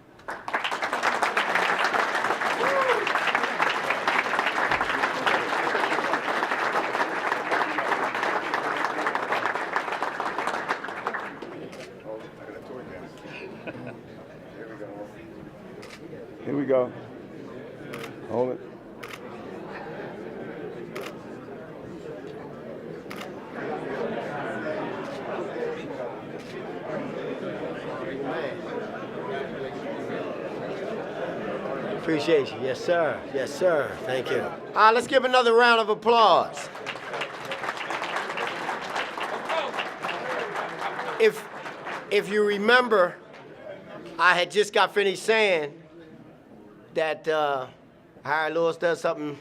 [SPEAKER 5] Here we go. Hold it.
[SPEAKER 2] Appreciate you. Yes, sir. Yes, sir. Thank you. Let's give another round of applause. If you remember, I had just got finished saying that Harry Lewis does something,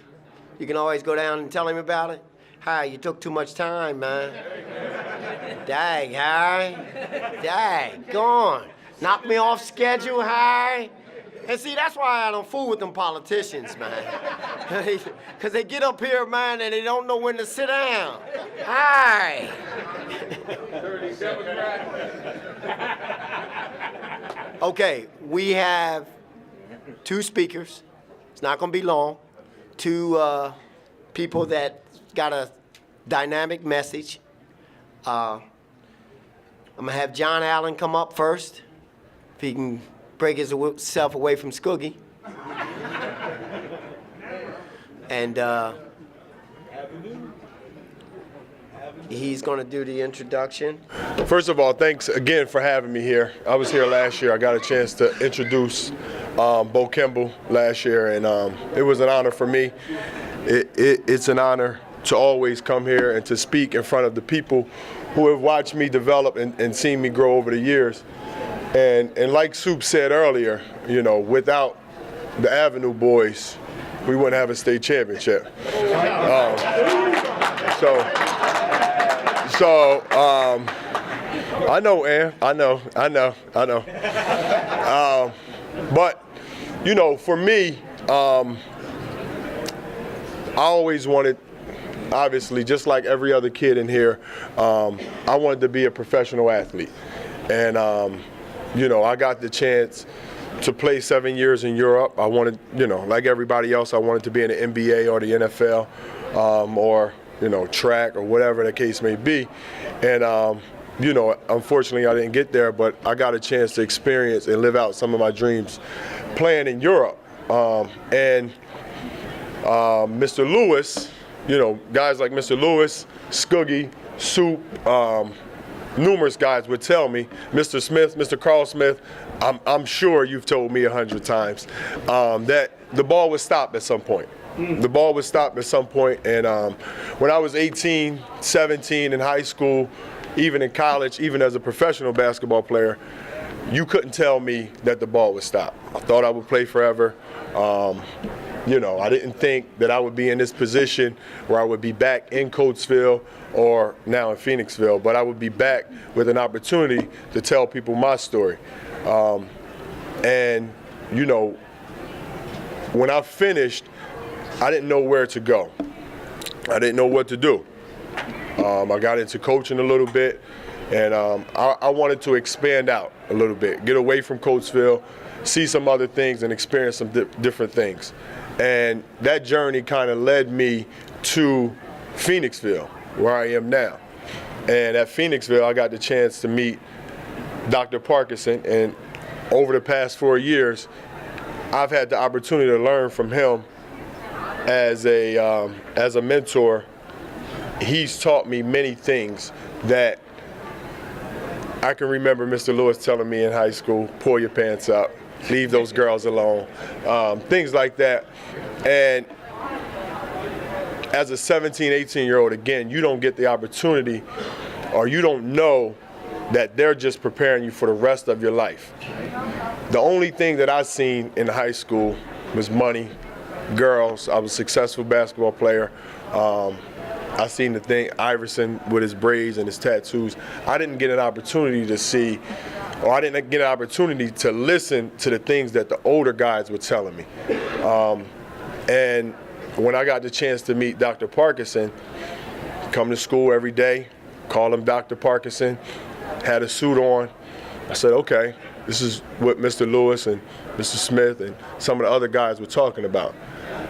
[SPEAKER 2] you can always go down and tell him about it. Harry, you took too much time, man. Dag, Harry. Dag, go on. Knock me off schedule, Harry. And see, that's why I don't fool with them politicians, man. Because they get up here, man, and they don't know when to sit down. Harry. Okay, we have 2 speakers. It's not going to be long. 2 people that got a dynamic message. I'm going to have John Allen come up first, if he can break himself away from Skoogie. And he's going to do the introduction.
[SPEAKER 12] First of all, thanks again for having me here. I was here last year. I got a chance to introduce Bo Kimball last year, and it was an honor for me. It's an honor to always come here and to speak in front of the people who have watched me develop and seen me grow over the years. And like Soup said earlier, you know, without the Avenue boys, we wouldn't have a state championship. I know, Ann. I know. But, you know, for me, I always wanted, obviously, just like every other kid in here, I wanted to be a professional athlete. And, you know, I got the chance to play 7 years in Europe. I wanted, you know, like everybody else, I wanted to be in the NBA or the NFL or, you know, track or whatever the case may be. And, you know, unfortunately, I didn't get there, but I got a chance to experience and live out some of my dreams playing in Europe. And Mr. Lewis, you know, guys like Mr. Lewis, Skoogie, Soup, numerous guys would tell me, Mr. Smith, Mr. Carl Smith, I'm sure you've told me 100 times, that the ball would stop at some point. The ball would stop at some point, and when I was 18, 17 in high school, even in college, even as a professional basketball player, you couldn't tell me that the ball would stop. I thought I would play forever. You know, I didn't think that I would be in this position where I would be back in Coatesville or now in Phoenixville, but I would be back with an opportunity to tell people my story. And, you know, when I finished, I didn't know where to go. I didn't know what to do. I got into coaching a little bit, and I wanted to expand out a little bit, get away from Coatesville, see some other things and experience some different things. And that journey kind of led me to Phoenixville, where I am now. And at Phoenixville, I got the chance to meet Dr. Parkinson, and over the past 4 years, I've had the opportunity to learn from him as a mentor. He's taught me many things that I can remember Mr. Lewis telling me in high school, pull your pants up, leave those girls alone, things like that. And as a 17, 18-year-old, again, you don't get the opportunity, or you don't know that they're just preparing you for the rest of your life. The only thing that I seen in high school was money, girls. I was a successful basketball player. I seen the thing, Iverson with his braids and his tattoos. I didn't get an opportunity to see, or I didn't get an opportunity to listen to the things that the older guys were telling me. And when I got the chance to meet Dr. Parkinson, come to school every day, call him Dr. Parkinson, had a suit on. I said, okay, this is what Mr. Lewis and Mr. Smith and some of the other guys were talking about.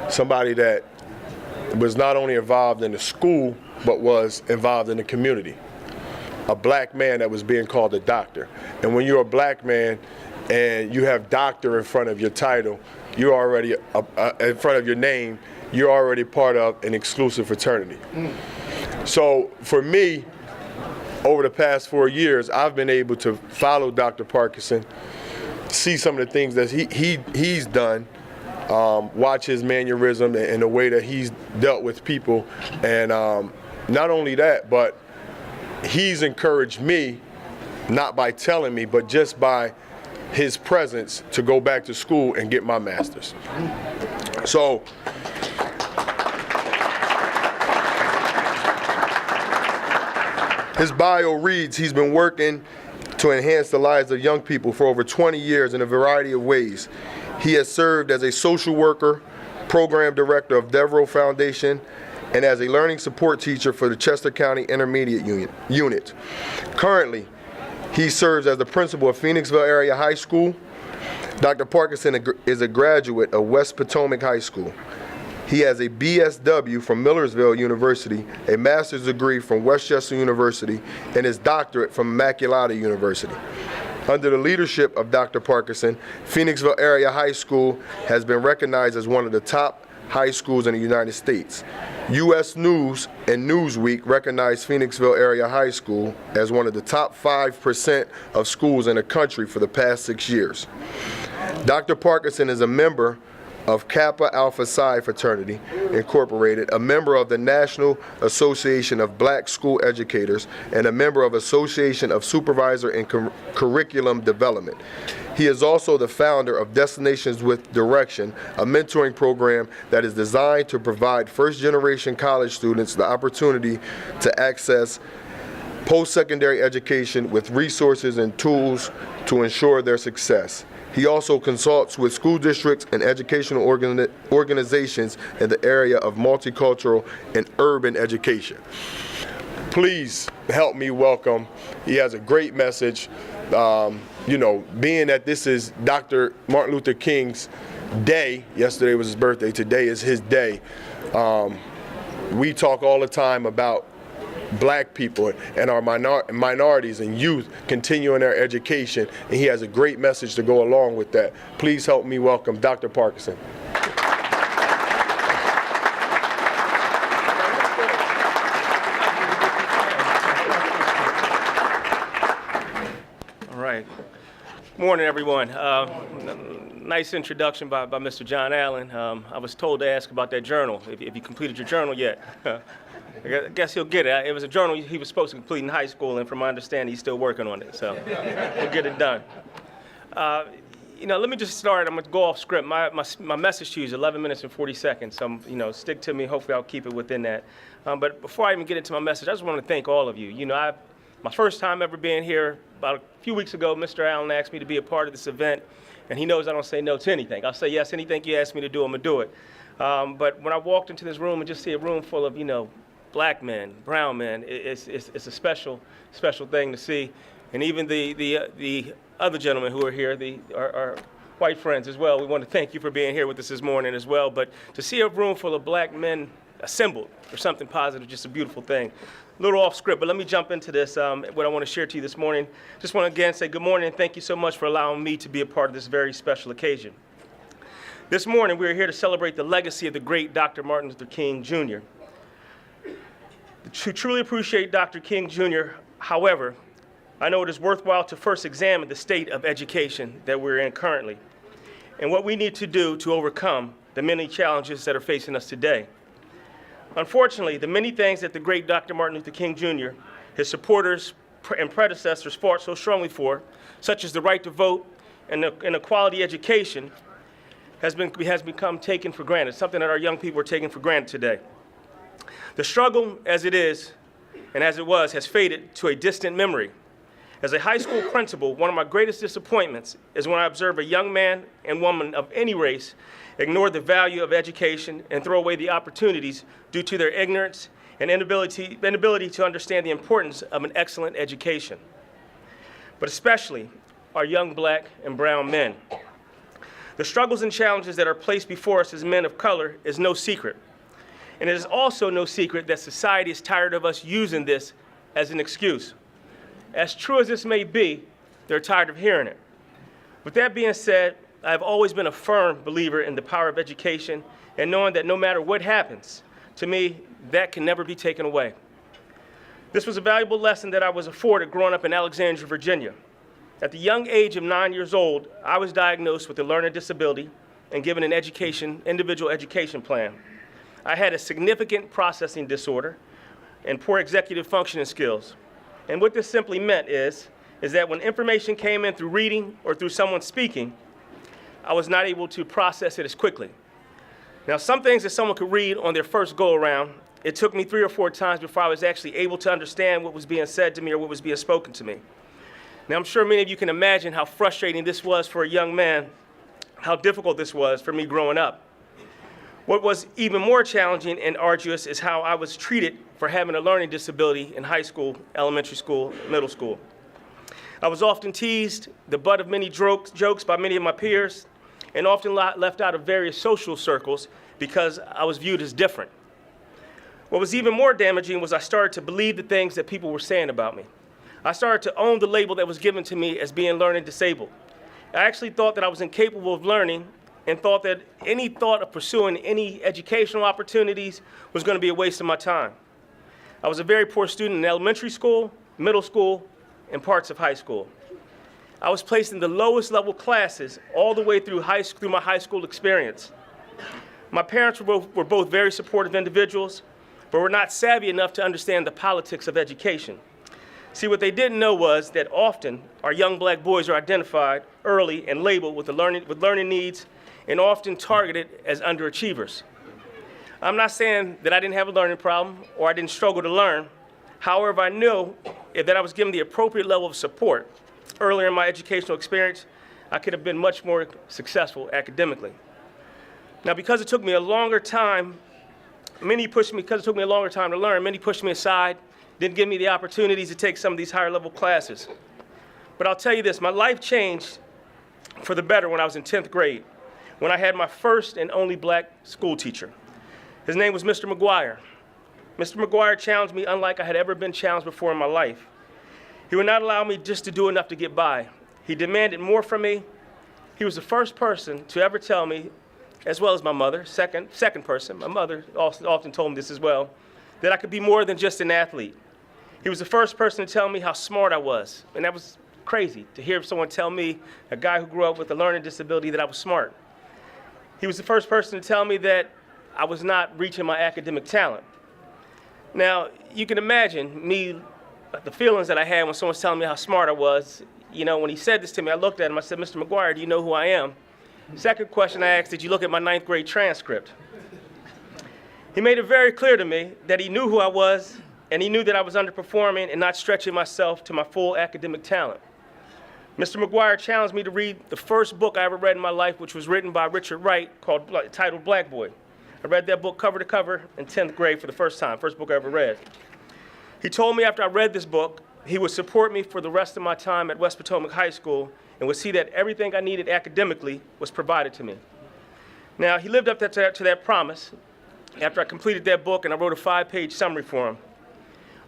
[SPEAKER 12] Somebody that was not only involved in the school, but was involved in the community. A black man that was being called a doctor. And when you're a black man and you have doctor in front of your title, you're already, in front of your name, you're already part of an exclusive fraternity. So for me, over the past 4 years, I've been able to follow Dr. Parkinson, see some of the things that he's done, watch his mannerism and the way that he's dealt with people. And not only that, but he's encouraged me, not by telling me, but just by his presence, to go back to school and get my master's. So his bio reads, he's been working to enhance the lives of young people for over 20 years in a variety of ways. He has served as a social worker, program director of Devereaux Foundation, and as a learning support teacher for the Chester County Intermediate Unit. Currently, he serves as the principal of Phoenixville Area High School. Dr. Parkinson is a graduate of West Potomac High School. He has a BSW from Millersville University, a master's degree from Westchester University, and his doctorate from Immaculata University. Under the leadership of Dr. Parkinson, Phoenixville Area High School has been recognized as one of the top high schools in the United States. U.S. News and Newsweek recognized Phoenixville Area High School as one of the top 5% of schools in the country for the past 6 years. Dr. Parkinson is a member of Kappa Alpha Psi Fraternity Incorporated, a member of the National Association of Black School Educators, and a member of Association of Supervisor in Curriculum Development. He is also the founder of Destinations with Direction, a mentoring program that is designed to provide first-generation college students the opportunity to access post-secondary education with resources and tools to ensure their success. He also consults with school districts and educational organizations in the area of multicultural and urban education. Please help me welcome. He has a great message. You know, being that this is Dr. Martin Luther King's day, yesterday was his birthday, today is his day. We talk all the time about Black people and our minorities and youth continuing their education, and he has a great message to go along with that. Please help me welcome Dr. Parkinson.
[SPEAKER 13] All right. Morning, everyone. Nice introduction by Mr. John Allen. I was told to ask about that journal, if you completed your journal yet. I guess he'll get it. It was a journal he was supposed to complete in high school, and from my understanding, he's still working on it, so we'll get it done. You know, let me just start. I'm going to go off script. My message to you is 11 minutes and 40 seconds, so, you know, stick to me. Hopefully, I'll keep it within that. But before I even get into my message, I just want to thank all of you. You know, my first time ever being here, about a few weeks ago, Mr. Allen asked me to be a part of this event, and he knows I don't say no to anything. I'll say yes, anything you ask me to do, I'm going to do it. But when I walked into this room and just see a room full of, you know, Black men, brown men, it's a special thing to see. And even the other gentlemen who are here, our white friends as well, we want to thank you for being here with us this morning as well. But to see a room full of Black men assembled for something positive, just a beautiful thing. A little off script, but let me jump into this, what I want to share to you this morning. Just want to again say good morning and thank you so much for allowing me to be a part of this very special occasion. This morning we are here to celebrate the legacy of the great Dr. Martin Luther King Jr. To truly appreciate Dr. King Jr., however, I know it is worthwhile to first examine the state of education that we're in currently and what we need to do to overcome the many challenges that are facing us today. Unfortunately, the many things that the great Dr. Martin Luther King Jr., his supporters and predecessors fought so strongly for, such as the right to vote and a quality education, has become taken for granted, something that our young people are taking for granted today. The struggle, as it is, and as it was, has faded to a distant memory. As a high school principal, one of my greatest disappointments is when I observe a young man and woman of any race ignore the value of education and throw away the opportunities due to their ignorance and inability to understand the importance of an excellent education. But especially our young Black and brown men. The struggles and challenges that are placed before us as men of color is no secret. And it is also no secret that society is tired of us using this as an excuse. As true as this may be, they're tired of hearing it. With that being said, I've always been a firm believer in the power of education and knowing that no matter what happens, to me, that can never be taken away. This was a valuable lesson that I was afforded growing up in Alexandria, Virginia. At the young age of 9 years old, I was diagnosed with a learning disability and given an individual education plan. I had a significant processing disorder and poor executive functioning skills. And what this simply meant is that when information came in through reading or through someone speaking, I was not able to process it as quickly. Now, some things that someone could read on their first go-around, it took me 3 or 4 times before I was actually able to understand what was being said to me or what was being spoken to me. Now, I'm sure many of you can imagine how frustrating this was for a young man, how difficult this was for me growing up. What was even more challenging and arduous is how I was treated for having a learning disability in high school, elementary school, middle school. I was often teased, the butt of many jokes by many of my peers, and often left out of various social circles because I was viewed as different. What was even more damaging was I started to believe the things that people were saying about me. I started to own the label that was given to me as being learning disabled. I actually thought that I was incapable of learning and thought that any thought of pursuing any educational opportunities was going to be a waste of my time. I was a very poor student in elementary school, middle school, and parts of high school. I was placed in the lowest level classes all the way through my high school experience. My parents were both very supportive individuals, but were not savvy enough to understand the politics of education. See, what they didn't know was that often our young black boys are identified early and labeled with learning needs and often targeted as underachievers. I'm not saying that I didn't have a learning problem or I didn't struggle to learn. However, I knew that I was given the appropriate level of support earlier in my educational experience, I could have been much more successful academically. Now, because it took me a longer time, because it took me a longer time to learn, many pushed me aside, didn't give me the opportunities to take some of these higher level classes. But I'll tell you this, my life changed for the better when I was in 10th grade, when I had my first and only black school teacher. His name was Mr. McGuire. Mr. McGuire challenged me unlike I had ever been challenged before in my life. He would not allow me just to do enough to get by. He demanded more from me. He was the first person to ever tell me, as well as my mother, second person, my mother often told me this as well, that I could be more than just an athlete. He was the first person to tell me how smart I was, and that was crazy to hear someone tell me, a guy who grew up with a learning disability, that I was smart. He was the first person to tell me that I was not reaching my academic talent. Now, you can imagine the feelings that I had when someone's telling me how smart I was. You know, when he said this to me, I looked at him, I said, Mr. McGuire, do you know who I am? Second question I asked, did you look at my 9th grade transcript? He made it very clear to me that he knew who I was, and he knew that I was underperforming and not stretching myself to my full academic talent. Mr. McGuire challenged me to read the first book I ever read in my life, which was written by Richard Wright, titled Black Boy. I read that book cover to cover in 10th grade for the first time, first book I ever read. He told me after I read this book, he would support me for the rest of my time at West Potomac High School and would see that everything I needed academically was provided to me. Now, he lived up to that promise after I completed that book and I wrote a 5-page summary for him.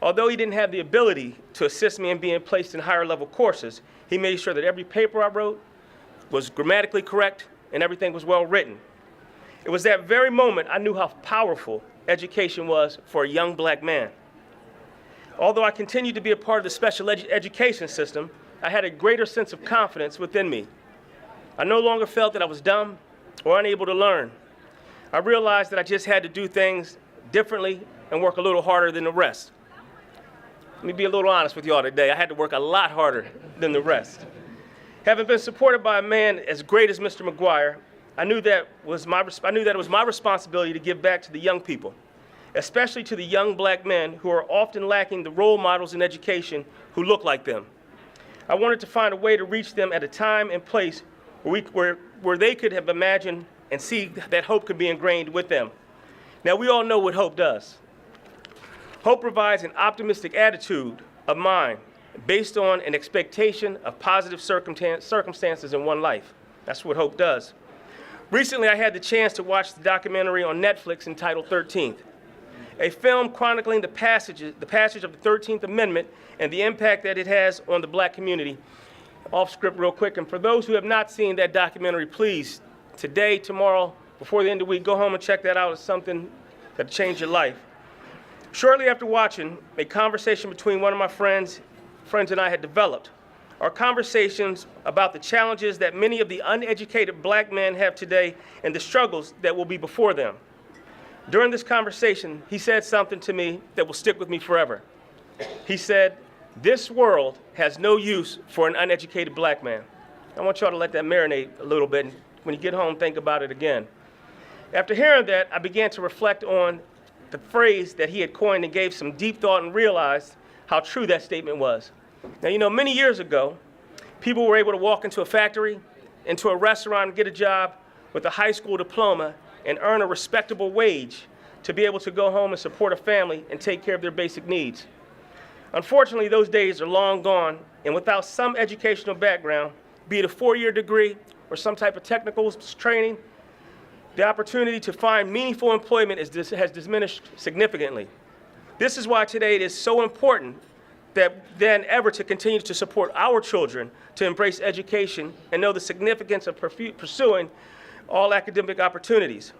[SPEAKER 13] Although he didn't have the ability to assist me in being placed in higher level courses, he made sure that every paper I wrote was grammatically correct and everything was well written. It was that very moment I knew how powerful education was for a young black man. Although I continued to be a part of the special education system, I had a greater sense of confidence within me. I no longer felt that I was dumb or unable to learn. I realized that I just had to do things differently and work a little harder than the rest. Let me be a little honest with you all today. I had to work a lot harder than the rest. Having been supported by a man as great as Mr. McGuire, I knew that it was my responsibility to give back to the young people, especially to the young black men who are often lacking the role models in education who look like them. I wanted to find a way to reach them at a time and place where they could have imagined and see that hope could be ingrained with them. Now, we all know what hope does. Hope provides an optimistic attitude of mind based on an expectation of positive circumstances in one life. That's what hope does. Recently, I had the chance to watch the documentary on Netflix entitled 13th, a film chronicling the passage of the 13th Amendment and the impact that it has on the black community. Off script real quick, and for those who have not seen that documentary, please, today, tomorrow, before the end of the week, go home and check that out. It's something that changed your life. Shortly after watching, a conversation between one of my friends and I had developed. Our conversations about the challenges that many of the uneducated black men have today and the struggles that will be before them. During this conversation, he said something to me that will stick with me forever. He said, "This world has no use for an uneducated black man." I want y'all to let that marinate a little bit. And when you get home, think about it again. After hearing that, I began to reflect on the phrase that he had coined and gave some deep thought and realized how true that statement was. Now, you know, many years ago, people were able to walk into a factory, into a restaurant, and get a job with a high school diploma and earn a respectable wage to be able to go home and support a family and take care of their basic needs. Unfortunately, those days are long gone, and without some educational background, be it a 4-year degree or some type of technical training, the opportunity to find meaningful employment has diminished significantly. This is why today it is so important than ever to continue to support our children to embrace education and know the significance of pursuing all academic opportunities.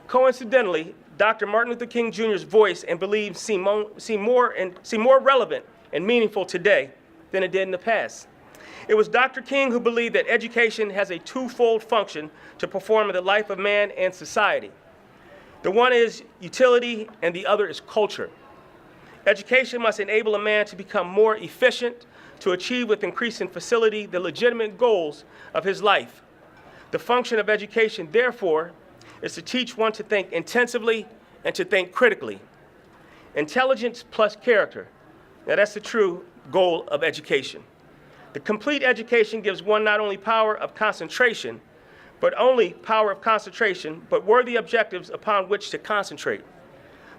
[SPEAKER 13] Coincidentally, Dr. Martin Luther King Jr.'s voice and beliefs seem more relevant and meaningful today than it did in the past. It was Dr. King who believed that education has a twofold function to perform in the life of man and society. The one is utility and the other is culture. Education must enable a man to become more efficient, to achieve with increasing facility the legitimate goals of his life. The function of education, therefore, is to teach one to think intensively and to think critically. Intelligence plus character. Now that's the true goal of education. The complete education gives one not only power of concentration, but worthy objectives upon which to concentrate.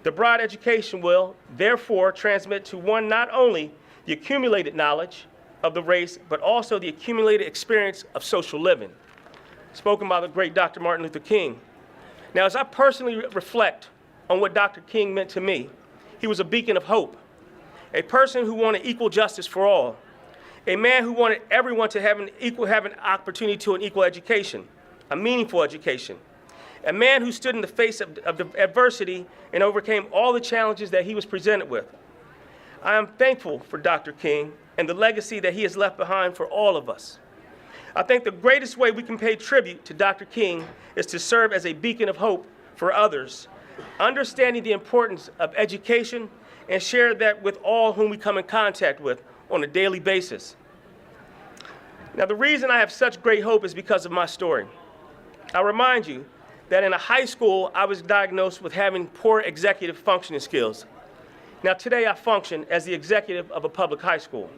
[SPEAKER 13] The broad education will, therefore, transmit to one not only the accumulated knowledge of the race, but also the accumulated experience of social living. Spoken by the great Dr. Martin Luther King. Now, as I personally reflect on what Dr. King meant to me, he was a beacon of hope, a person who wanted equal justice for all, a man who wanted everyone to have an opportunity to an equal education, a meaningful education, a man who stood in the face of the adversity and overcame all the challenges that he was presented with. I am thankful for Dr. King and the legacy that he has left behind for all of us. I think the greatest way we can pay tribute to Dr. King is to serve as a beacon of hope for others, understanding the importance of education and share that with all whom we come in contact with on a daily basis. Now, the reason I have such great hope is because of my story. I'll remind you that in a high school, I was diagnosed with having poor executive functioning skills. Now, today I function as the executive of a public high school.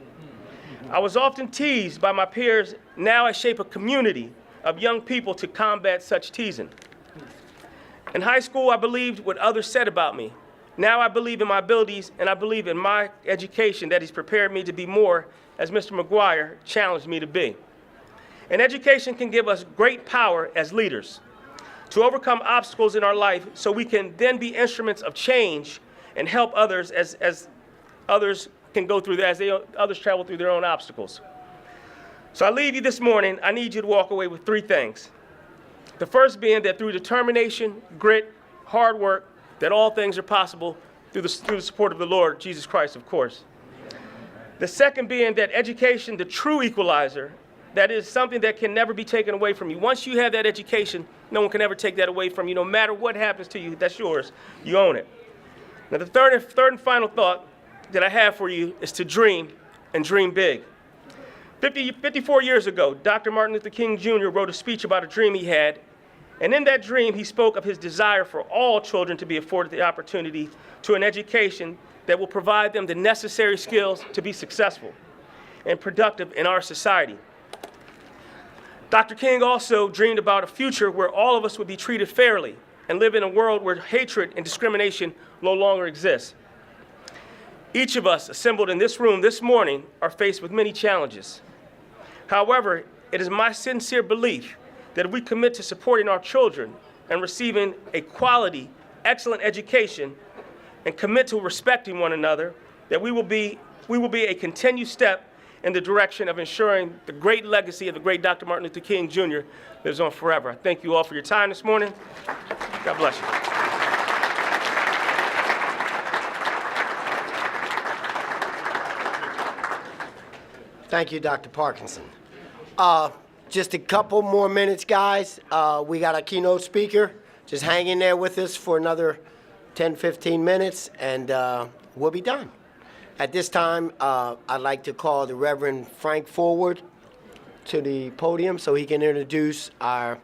[SPEAKER 13] I was often teased by my peers. Now I shape a community of young people to combat such teasing. In high school, I believed what others said about me. Now I believe in my abilities, and I believe in my education that has prepared me to be more as Mr. McGuire challenged me to be. And education can give us great power as leaders to overcome obstacles in our life so we can then be instruments of change and help others as others can go through others travel through their own obstacles. So I leave you this morning, I need you to walk away with three things. The first being that through determination, grit, hard work, that all things are possible through the support of the Lord Jesus Christ, of course. The second being that education, the true equalizer, that is something that can never be taken away from you. Once you have that education, no one can ever take that away from you. No matter what happens to you, that's yours. You own it. Now, the third and final thought that I have for you is to dream and dream big. 54 years ago, Dr. Martin Luther King Jr. wrote a speech about a dream he had, and in that dream, he spoke of his desire for all children to be afforded the opportunity to an education that will provide them the necessary skills to be successful and productive in our society. Dr. King also dreamed about a future where all of us would be treated fairly and live in a world where hatred and discrimination no longer exists. Each of us assembled in this room this morning are faced with many challenges. However, it is my sincere belief that if we commit to supporting our children and receiving a quality, excellent education and commit to respecting one another, that we will be a continued step in the direction of ensuring the great legacy of the great Dr. Martin Luther King Jr. lives on forever. I thank you all for your time this morning. God bless you.
[SPEAKER 2] Thank you, Dr. Parkinson. Just a couple more minutes, guys. We got a keynote speaker. Just hang in there with us for another 10, 15 minutes, and we'll be done. At this time, I'd like to call the Reverend Frank forward to the podium so he can introduce our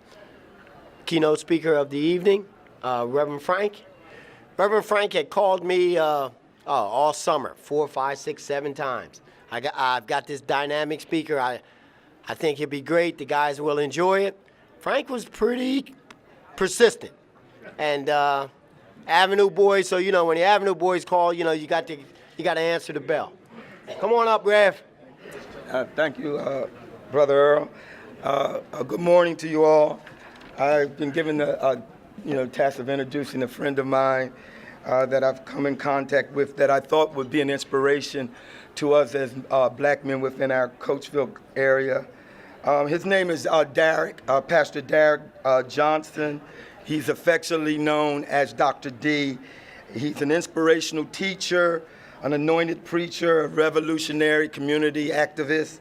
[SPEAKER 2] keynote speaker of the evening, Reverend Frank. Reverend Frank had called me all summer, 4, 5, 6, 7 times. I've got this dynamic speaker. I think it'd be great. The guys will enjoy it. Frank was pretty persistent. And Avenue Boys, so when the Avenue Boys call, you got to answer the bell. Come on up, Rev.
[SPEAKER 14] Thank you, Brother Earl. Good morning to you all. I've been given the task of introducing a friend of mine that I've come in contact with that I thought would be an inspiration to us as black men within our Coachville area. His name is Derrick, Pastor Derrick Johnson. He's affectionately known as Dr. D. He's an inspirational teacher, an anointed preacher, a revolutionary community activist.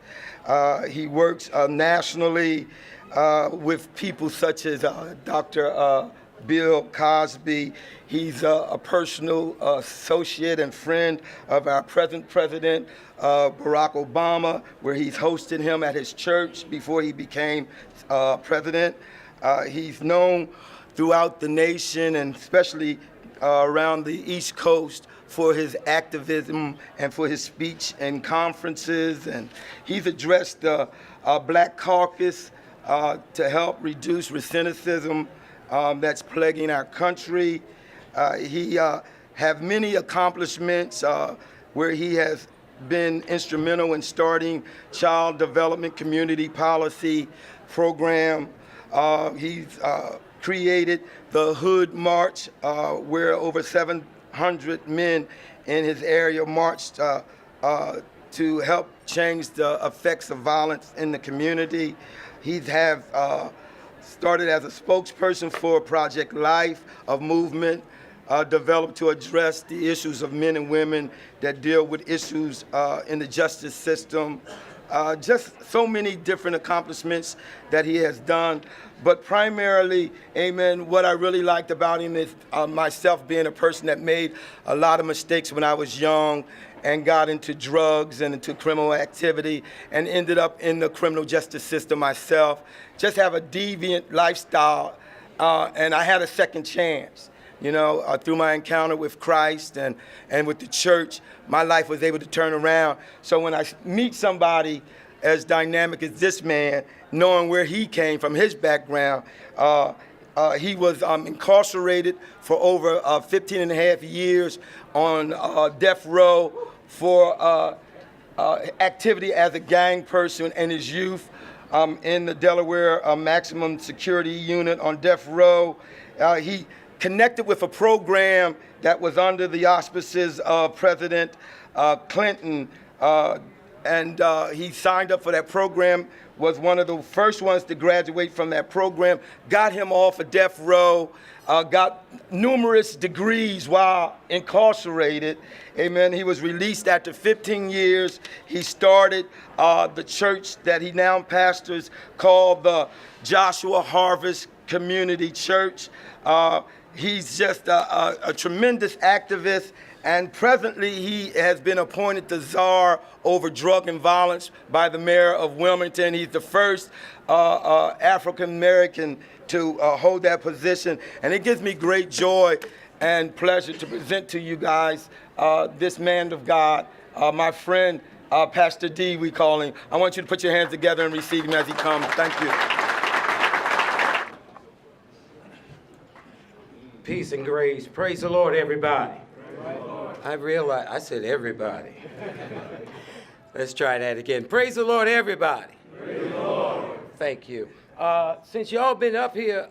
[SPEAKER 14] He works nationally with people such as Dr. Bill Cosby. He's a personal associate and friend of our present president, Barack Obama, where he's hosted him at his church before he became president. He's known throughout the nation and especially around the East Coast for his activism and for his speech and conferences. And he's addressed the Black Caucus to help reduce recidivism that's plaguing our country. He have many accomplishments where he has been instrumental in starting child development community policy program. He's created the Hood March, where over 700 men in his area marched to help change the effects of violence in the community. He's started as a spokesperson for Project Life, a movement developed to address the issues of men and women that deal with issues in the justice system. Just so many different accomplishments that he has done. But primarily, amen, what I really liked about him is myself being a person that made a lot of mistakes when I was young and got into drugs and into criminal activity and ended up in the criminal justice system myself. Just have a deviant lifestyle, and I had a second chance. You know, through my encounter with Christ and with the church, my life was able to turn around. So when I meet somebody as dynamic as this man, knowing where he came from, his background, he was incarcerated for over 15 and a half years on death row for activity as a gang person in his youth in the Delaware Maximum Security Unit on death row. He connected with a program that was under the auspices of President Clinton, and he signed up for that program, was one of the first ones to graduate from that program, got him off of death row, got numerous degrees while incarcerated. Amen. He was released after 15 years. He started the church that he now pastors called the Joshua Harvest Community Church. He's just a tremendous activist, and presently he has been appointed the czar over drug and violence by the mayor of Wilmington. He's the first African American to hold that position, and it gives me great joy and pleasure to present to you guys this man of God, my friend, Pastor D, we call him. I want you to put your hands together and receive him as he comes. Thank you.
[SPEAKER 15] Peace and grace. Praise the Lord, everybody. I realize I said everybody. Let's try that again. Praise the Lord, everybody. Praise the Lord. Thank you. Since y'all been up here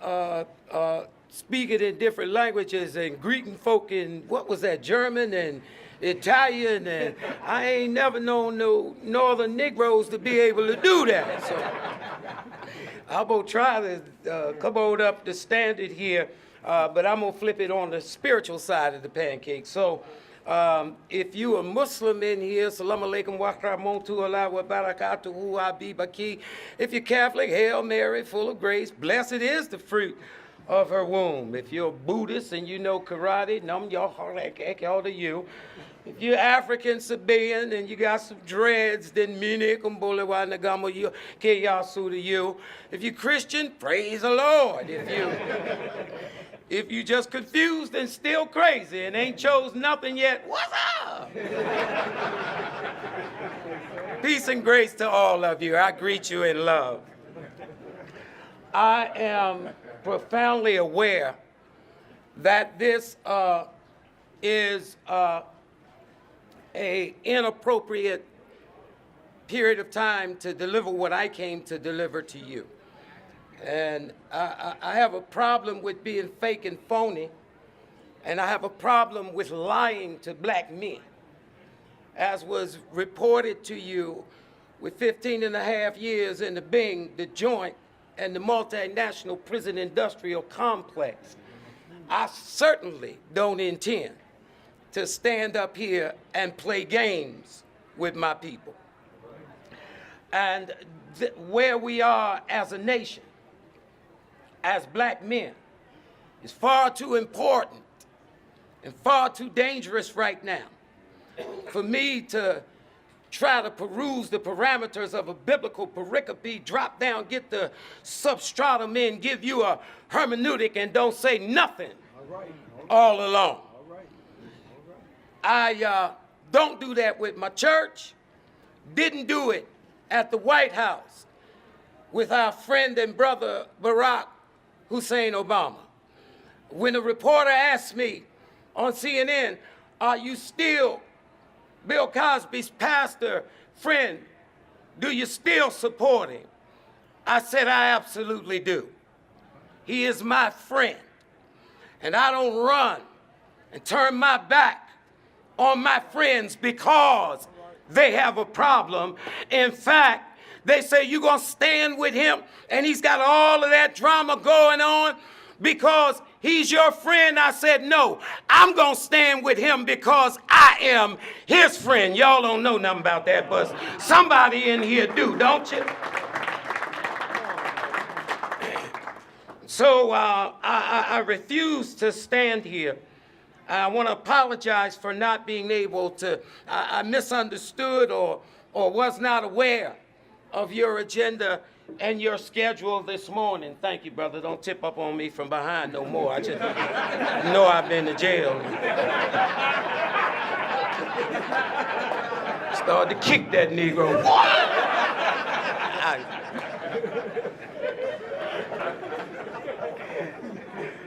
[SPEAKER 15] speaking in different languages and greeting folk in, what was that, German and Italian, and I ain't never known no northern Negroes to be able to do that. So I'm gonna try to come on up the standard here. But I'm going to flip it on the spiritual side of the pancake. So if you a Muslim in here, Salam alaikum wa rahmatullahi wa barakatuhu habibaki. If you're Catholic, Hail Mary, full of grace, blessed is the fruit of her womb. If you're Buddhist and you know karate, nam y'all to you. If you're African Sabaean and you got some dreads, then mine kumbolewa nagamo you keyasu to you. If you're Christian, praise the Lord. If you just confused and still crazy and ain't chose nothing yet, what's up? Peace and grace to all of you. I greet you in love. I am profoundly aware that this is an inappropriate period of time to deliver what I came to deliver to you. And I have a problem with being fake and phony, and I have a problem with lying to black men. as was reported to you, with 15 and a half years in the Bing, the Joint, and the multinational prison industrial complex, I certainly don't intend to stand up here and play games with my people. And where we are as a nation, as black men, is far too important and far too dangerous right now for me to try to peruse the parameters of a biblical pericope, drop down, get the substratum in, give you a hermeneutic, and don't say nothing all along. I don't do that with my church, didn't do it at the White House with our friend and brother Barack Hussein Obama. When a reporter asked me on CNN, are you still Bill Cosby's pastor friend? Do you still support him? I said, I absolutely do. He is my friend. And I don't run and turn my back on my friends because they have a problem. In fact, they say, you gonna stand with him and he's got all of that drama going on because he's your friend? I said, no, I'm gonna stand with him because I am his friend. Y'all don't know nothing about that, but somebody in here do, don't you? So I refuse to stand here. I want to apologize for not being able to, I misunderstood or was not aware of your agenda and your schedule this morning. Thank you, brother. Don't tip up on me from behind no more. I just know I've been to jail. Started to kick that Negro.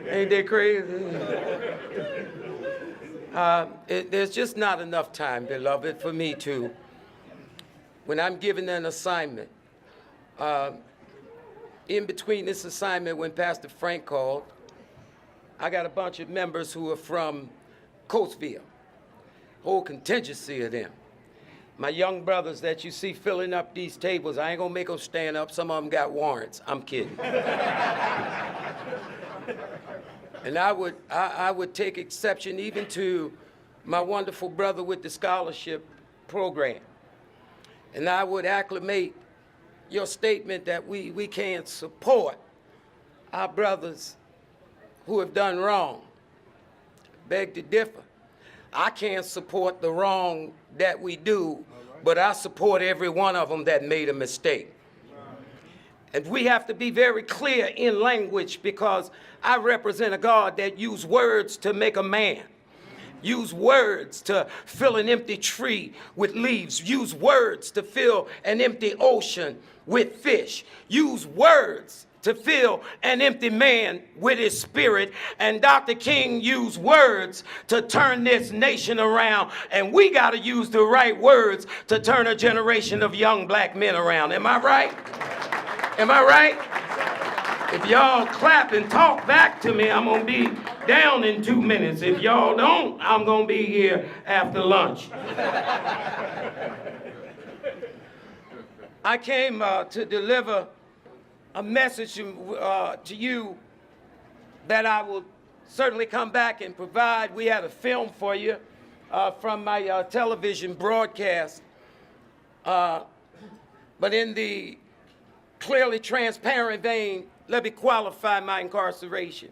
[SPEAKER 15] Ain't that crazy? There's just not enough time, beloved, for me to, when I'm given an assignment, in between this assignment when Pastor Frank called, I got a bunch of members who are from Coatesville, whole contingency of them. My young brothers that you see filling up these tables, I ain't gonna make them stand up. Some of them got warrants. I'm kidding. And I would take exception even to my wonderful brother with the scholarship program. And I would acclimate your statement that we can't support our brothers who have done wrong. Beg to differ. I can't support the wrong that we do, but I support every one of them that made a mistake. And we have to be very clear in language because I represent a God that used words to make a man. Use words to fill an empty tree with leaves. Use words to fill an empty ocean with fish. Use words to fill an empty man with his spirit. And Dr. King used words to turn this nation around. And we got to use the right words to turn a generation of young black men around. Am I right? Am I right? If y'all clap and talk back to me, I'm gonna be down in 2 minutes. If y'all don't, I'm gonna be here after lunch. I came to deliver a message to you that I will certainly come back and provide. We had a film for you from my television broadcast, but in the clearly transparent vein, let me qualify my incarceration.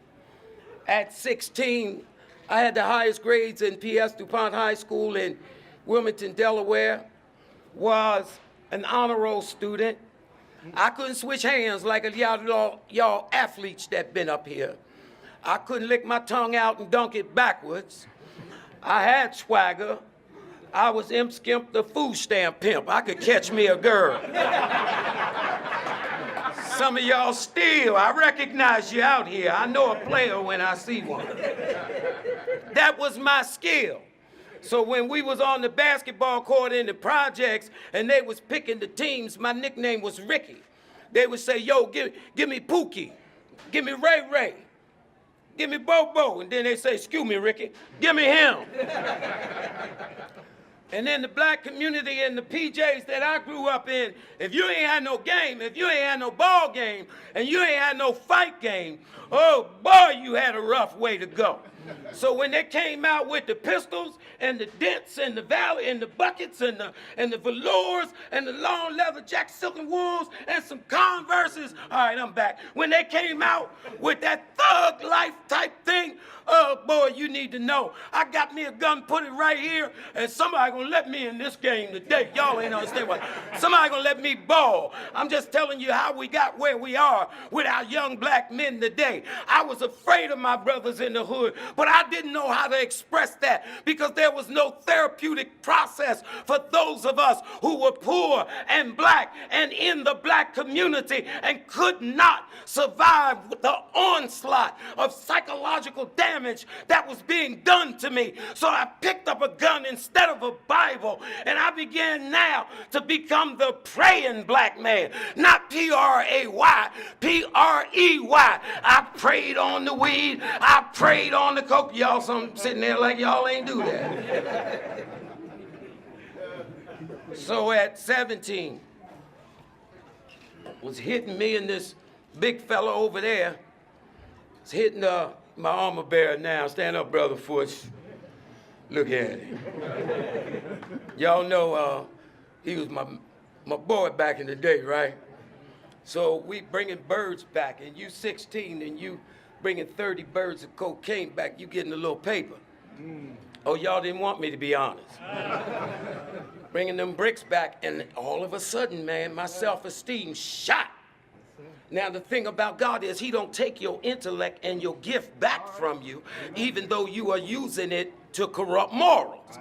[SPEAKER 15] At 16, I had the highest grades in P.S. DuPont High School in Wilmington, Delaware, was an honor roll student. I couldn't switch hands like y'all athletes that been up here. I couldn't lick my tongue out and dunk it backwards. I had swagger. I was Imp Skimp the food stamp pimp. I could catch me a girl. Some of y'all still, I recognize you out here. I know a player when I see one. That was my skill. So when we was on the basketball court in the projects and they was picking the teams, my nickname was Ricky. They would say, yo, give me Pookie, give me Ray Ray, give me Bobo. And then they say, excuse me, Ricky, give me him. And in the black community and the PJs that I grew up in, if you ain't had no game, if you ain't had no ball game, and you ain't had no fight game, oh boy, you had a rough way to go. So when they came out with the pistols and the dents and the valley and the buckets and the velours and the long leather jack silken wools and some Converses, all right, I'm back. When they came out with that thug life type thing, oh boy, you need to know. I got me a gun, put it right here, and somebody gonna let me in this game today. Y'all ain't understand what. Somebody gonna let me ball. I'm just telling you how we got where we are with our young black men today. I was afraid of my brothers in the hood, but I didn't know how to express that because there was no therapeutic process for those of us who were poor and black and in the black community and could not survive the onslaught of psychological damage that was being done to me. So I picked up a gun instead of a Bible, and I began now to become the praying black man. Not P-R-A-Y, P-R-E-Y. I prayed on the weed, I prayed on the coke. Y'all some sitting there like y'all ain't do that. So at 17, was hitting me and this big fella over there. It's hitting my armor bearer now. Stand up, Brother Foots. Look at him. Y'all know he was my boy back in the day, right? So we bringing birds back, and you 16, and you bringing 30 birds of cocaine back, you getting a little paper. Oh, y'all didn't want me to be honest. Bringing them bricks back, and all of a sudden, man, my self-esteem shot. Now, the thing about God is he don't take your intellect and your gift back from you, even though you are using it to corrupt morals.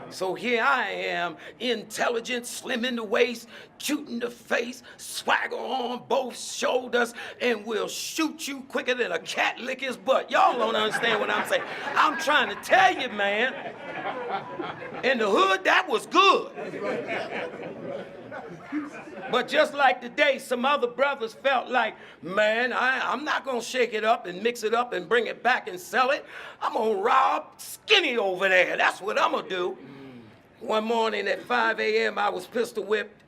[SPEAKER 15] So here I am, intelligent, slim in the waist, cute in the face, swagger on both shoulders, and will shoot you quicker than a cat lick his butt. Y'all don't understand what I'm saying. I'm trying to tell you, man. In the hood, that was good. But just like today, some other brothers felt like, man, I'm not going to shake it up and mix it up and bring it back and sell it. I'm going to rob Skinny over there. That's what I'm going to do. One morning at 5 a.m., I was pistol whipped.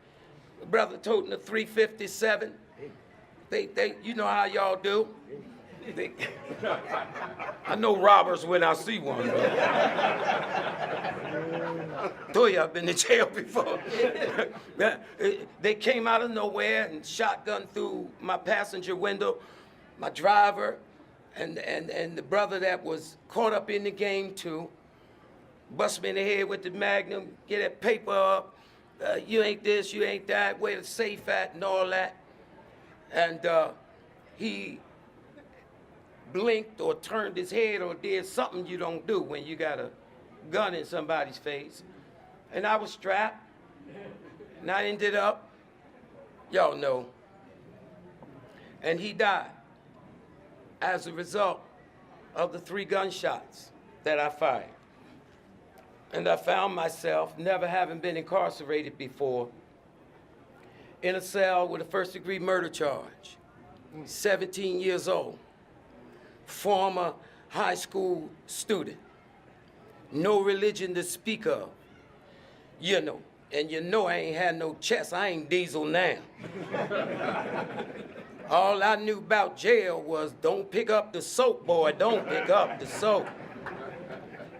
[SPEAKER 15] The brother toting a 357. They, you know how y'all do. I know robbers when I see one. Told you I've been to jail before. They came out of nowhere and shotgun through my passenger window, my driver, and the brother that was caught up in the game too. Bust me in the head with the Magnum, get that paper up. You ain't this, you ain't that, where the safe at and all that. And he blinked or turned his head or did something you don't do when you got a gun in somebody's face. And I was strapped, and I ended up, y'all know, and he died as a result of the 3 gunshots that I fired. And I found myself, never having been incarcerated before, in a cell with a first-degree murder charge, 17 years old, former high school student, no religion to speak of, you know, and you know I ain't had no chest, I ain't Diesel now. All I knew about jail was don't pick up the soap, boy, don't pick up the soap.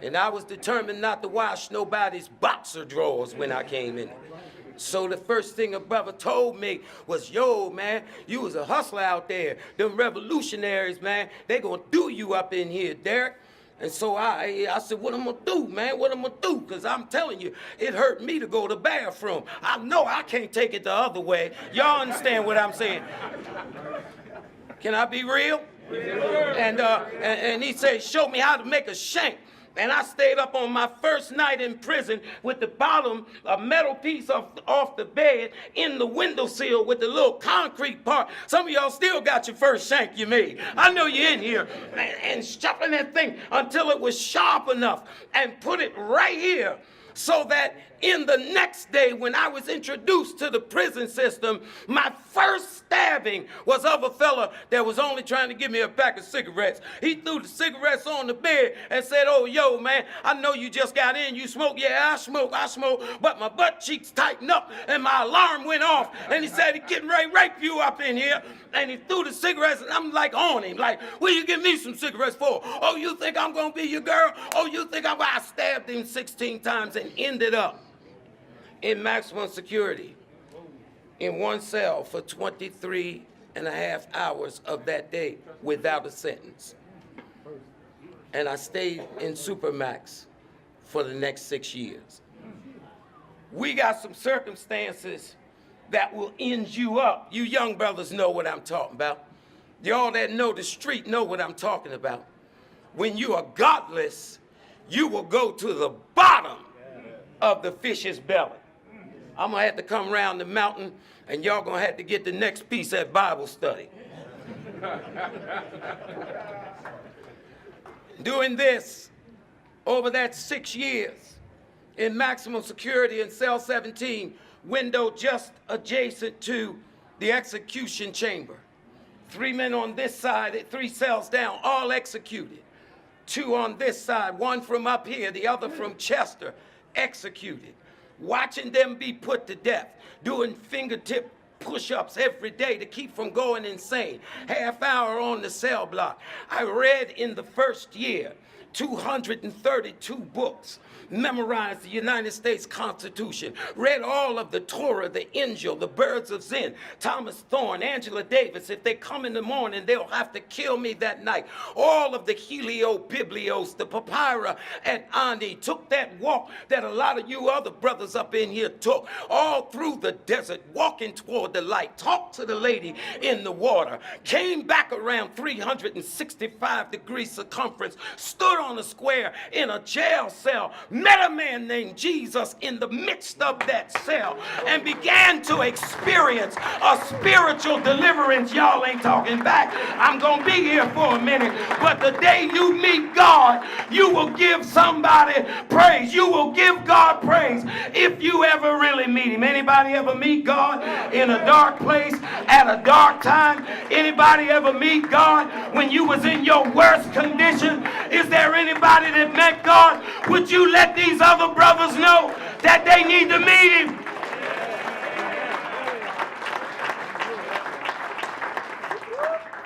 [SPEAKER 15] And I was determined not to wash nobody's boxer drawers when I came in. So the first thing a brother told me was, yo, man, you was a hustler out there. Them revolutionaries, man, they gonna do you up in here, Derrick. And so I said, what I'm gonna do, man? What I'm gonna do? Because I'm telling you, it hurt me to go to the bathroom. I know I can't take it the other way. Y'all understand what I'm saying? Can I be real? And he said, show me how to make a shank. And I stayed up on my first night in prison with the bottom, a metal piece off the bed in the windowsill with the little concrete part. Some of y'all still got your first shank you made. I know you're in here. And sharpen that thing until it was sharp enough and put it right here so that in the next day when I was introduced to the prison system, my first stabbing stabbing was of a fella that was only trying to give me a pack of cigarettes. He threw the cigarettes on the bed and said, "Oh, yo, man, I know you just got in. You smoke?" "Yeah, I smoke, but my butt cheeks tightened up and my alarm went off." And he said, "He's getting ready to rape you up in here." And he threw the cigarettes, and I'm like on him, like, "What you give me some cigarettes for? Oh, you think I'm gonna be your girl? Oh, you think I stabbed him 16 times and ended up in maximum security in one cell for 23 and a half hours of that day without a sentence. And I stayed in Supermax for the next 6 years. We got some circumstances that will end you up. You young brothers know what I'm talking about. Y'all that know the street know what I'm talking about. When you are godless, you will go to the bottom of the fish's belly. I'm gonna have to come around the mountain, and y'all gonna have to get the next piece at Bible study. Doing this over that 6 years in maximum security in cell 17, window just adjacent to the execution chamber. 3 men on this side, 3 cells down, all executed. 2 on this side, 1 from up here, the other from Chester, executed. Watching them be put to death, doing fingertip push-ups every day to keep from going insane. Half hour on the cell block. I read in the first year 232 books, memorized the United States Constitution, read all of the Torah, the Injil, the Birds of Zen, Thomas Thorne, Angela Davis. If they come in the morning, they'll have to kill me that night. All of the Heliobiblios, the Papyra and Ani, took that walk that a lot of you other brothers up in here took, all through the desert, walking toward the light, talked to the lady in the water, came back around 365 degrees circumference, stood on a square in a jail cell, met a man named Jesus in the midst of that cell, and began to experience a spiritual deliverance. Y'all ain't talking back. I'm gonna be here for a minute, but the day you meet God, you will give somebody praise. You will give God praise if you ever really meet him. Anybody ever meet God in a dark place at a dark time? Anybody ever meet God when you was in your worst condition? Is there anybody that met God? Would you let these other brothers know that they need to meet him?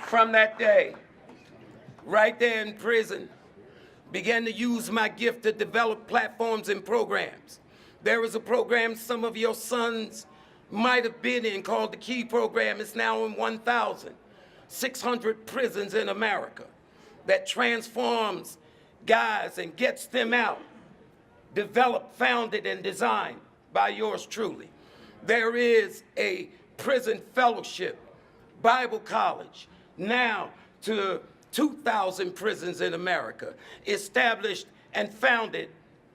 [SPEAKER 15] From that day, right there in prison, began to use my gift to develop platforms and programs. There was a program some of your sons might have been in called the Key Program. It's now in 1,600 prisons in America that transforms guys and gets them out. Developed, founded, and designed by yours truly. There is a prison fellowship, Bible college, now to 2,000 prisons in America, established and founded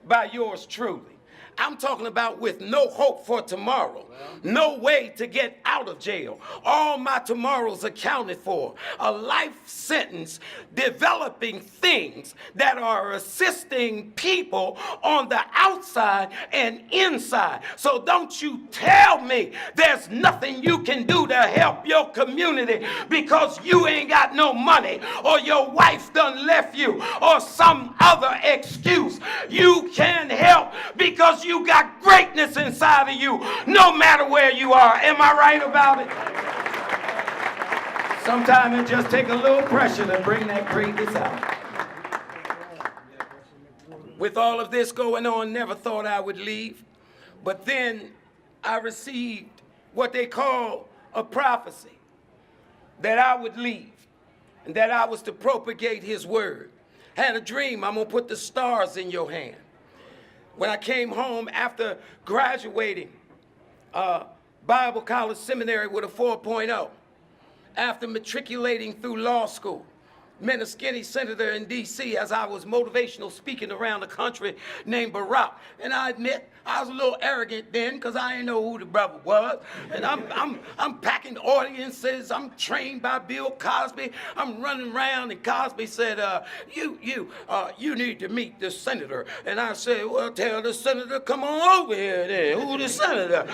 [SPEAKER 15] by yours truly. I'm talking about with no hope for tomorrow, no way to get out of jail. All my tomorrows accounted for. A life sentence, developing things that are assisting people on the outside and inside. So don't you tell me there's nothing you can do to help your community because you ain't got no money, or your wife done left you, or some other excuse. You can help because you got greatness inside of you, no matter where you are. Am I right about it? Sometimes it just takes a little pressure to bring that greatness out. With all of this going on, never thought I would leave. But then I received what they call a prophecy, that I would leave and that I was to propagate his word. Had a dream, I'm gonna put the stars in your hand. When I came home after graduating Bible College Seminary with a 4.0, after matriculating through law school, met a skinny senator in D.C. as I was motivational speaking around the country named Barack. And I admit, I was a little arrogant then because I didn't know who the brother was. And I'm packing audiences. I'm trained by Bill Cosby. I'm running around, and Cosby said, you need to meet the senator. And I said, well, tell the senator, come on over here then. Who the senator?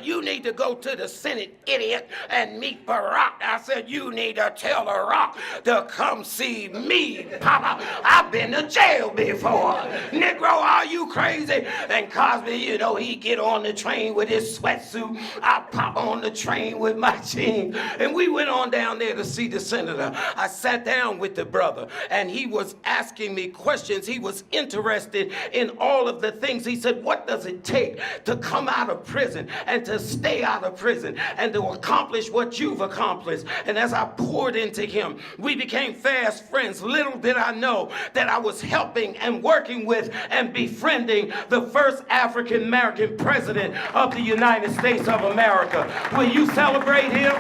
[SPEAKER 15] You need to go to the Senate, idiot, and meet Barack. I said, you need to tell Barack to come see me, Papa. I've been to jail before. Negro, are you crazy? And Cosby, you know, he get on the train with his sweatsuit. I pop on the train with my jeans. And we went on down there to see the senator. I sat down with the brother, and he was asking me questions. He was interested in all of the things. He said, what does it take to come out of prison and to stay out of prison and to accomplish what you've accomplished? And as I poured into him, we became fast friends. Little did I know that I was helping and working with and befriending the first African American president of the United States of America. Will you celebrate him?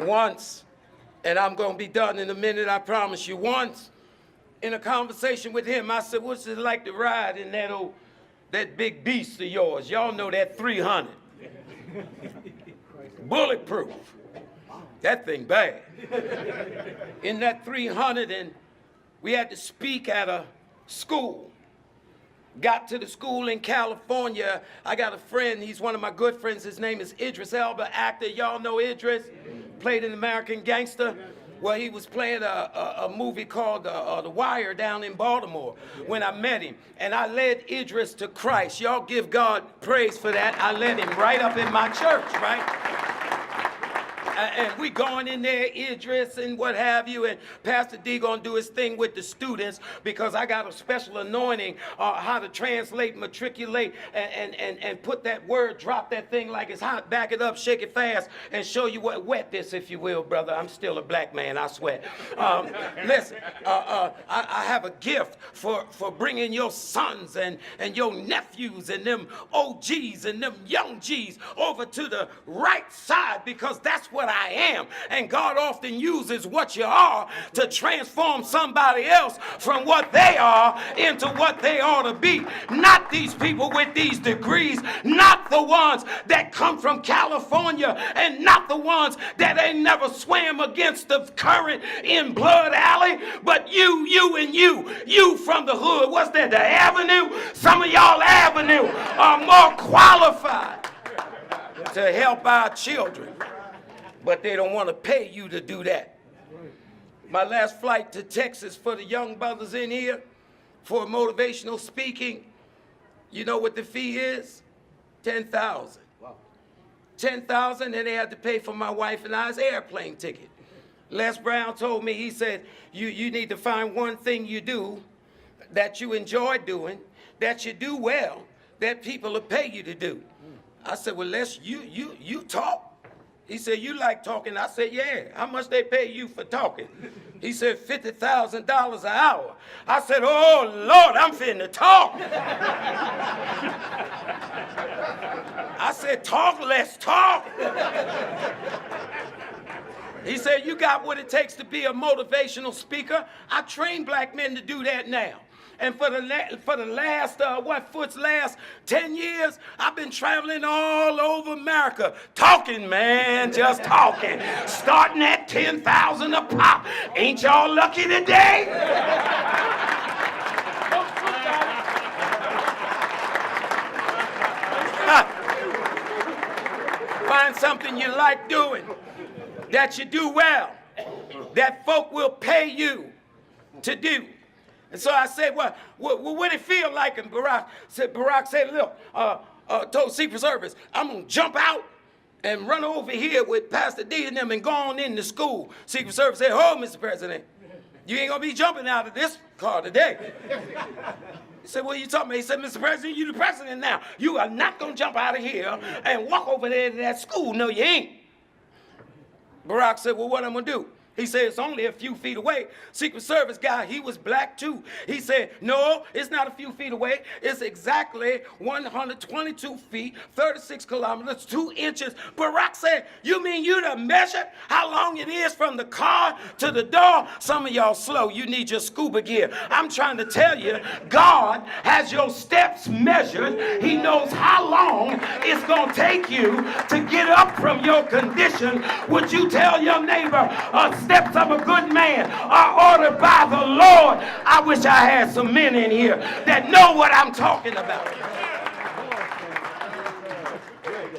[SPEAKER 15] Once, and I'm going to be done in a minute, I promise you, once in a conversation with him, I said, what's it like to ride in that big beast of yours? Y'all know that 300. Bulletproof. That thing bad. In that 300, and we had to speak at a school. Got to the school in California. I got a friend, he's one of my good friends. His name is Idris Elba, actor. Y'all know Idris? Played in American Gangster. Well, he was playing a movie called The Wire down in Baltimore when I met him. And I led Idris to Christ. Y'all give God praise for that. I led him right up in my church, right? And we going in there, Idris and what have you, and Pastor D gonna do his thing with the students because I got a special anointing how to translate, matriculate, and put that word, drop that thing like it's hot, back it up, shake it fast, and show you what wet this, if you will, brother. I'm still a black man, I sweat. Listen, I have a gift for bringing your sons and your nephews and them OGs and them young G's over to the right side because that's what I am. And God often uses what you are to transform somebody else from what they are into what they ought to be. Not these people with these degrees, not the ones that come from California, and not the ones that ain't never swam against the current in Blood Alley, but you from the hood. What's that, the Avenue? Some of y'all Avenue are more qualified to help our children, but they don't want to pay you to do that. My last flight to Texas for the young brothers in here for motivational speaking, you know what the fee is? $10,000. Wow. $10,000, and they had to pay for my wife and I's airplane ticket. Les Brown told me, he said, you need to find one thing you do that you enjoy doing, that you do well, that people will pay you to do. I said, well, Les, you talk. He said, you like talking? I said, yeah. How much they pay you for talking? He said, $50,000 an hour. I said, oh, Lord, I'm finna talk. I said, talk, let's talk. He said, you got what it takes to be a motivational speaker. I train black men to do that now. And for the last 10 years, I've been traveling all over America, talking, man, just talking. Starting at $10,000 a pop. Ain't y'all lucky today? Find something you like doing, that you do well, that folk will pay you to do. And so I said, well, what it feel like? And Barack said, look, told Secret Service, I'm going to jump out and run over here with Pastor D and them and go on into school. Secret Service said, oh, Mr. President, you ain't going to be jumping out of this car today. He said, what are you talking about? He said, Mr. President, you the president now. You are not going to jump out of here and walk over there to that school. No, you ain't. Barack said, well, what I'm going to do? He said, it's only a few feet away. Secret Service guy, he was black too. He said, no, it's not a few feet away. It's exactly 122 feet, 36 kilometers, 2 inches. Barack said, you mean you done measured how long it is from the car to the door? Some of y'all slow. You need your scuba gear. I'm trying to tell you, God has your steps measured. He knows how long it's going to take you to get up from your condition. Would you tell your neighbor, steps of a good man are ordered by the Lord? I wish I had some men in here that know what I'm talking about.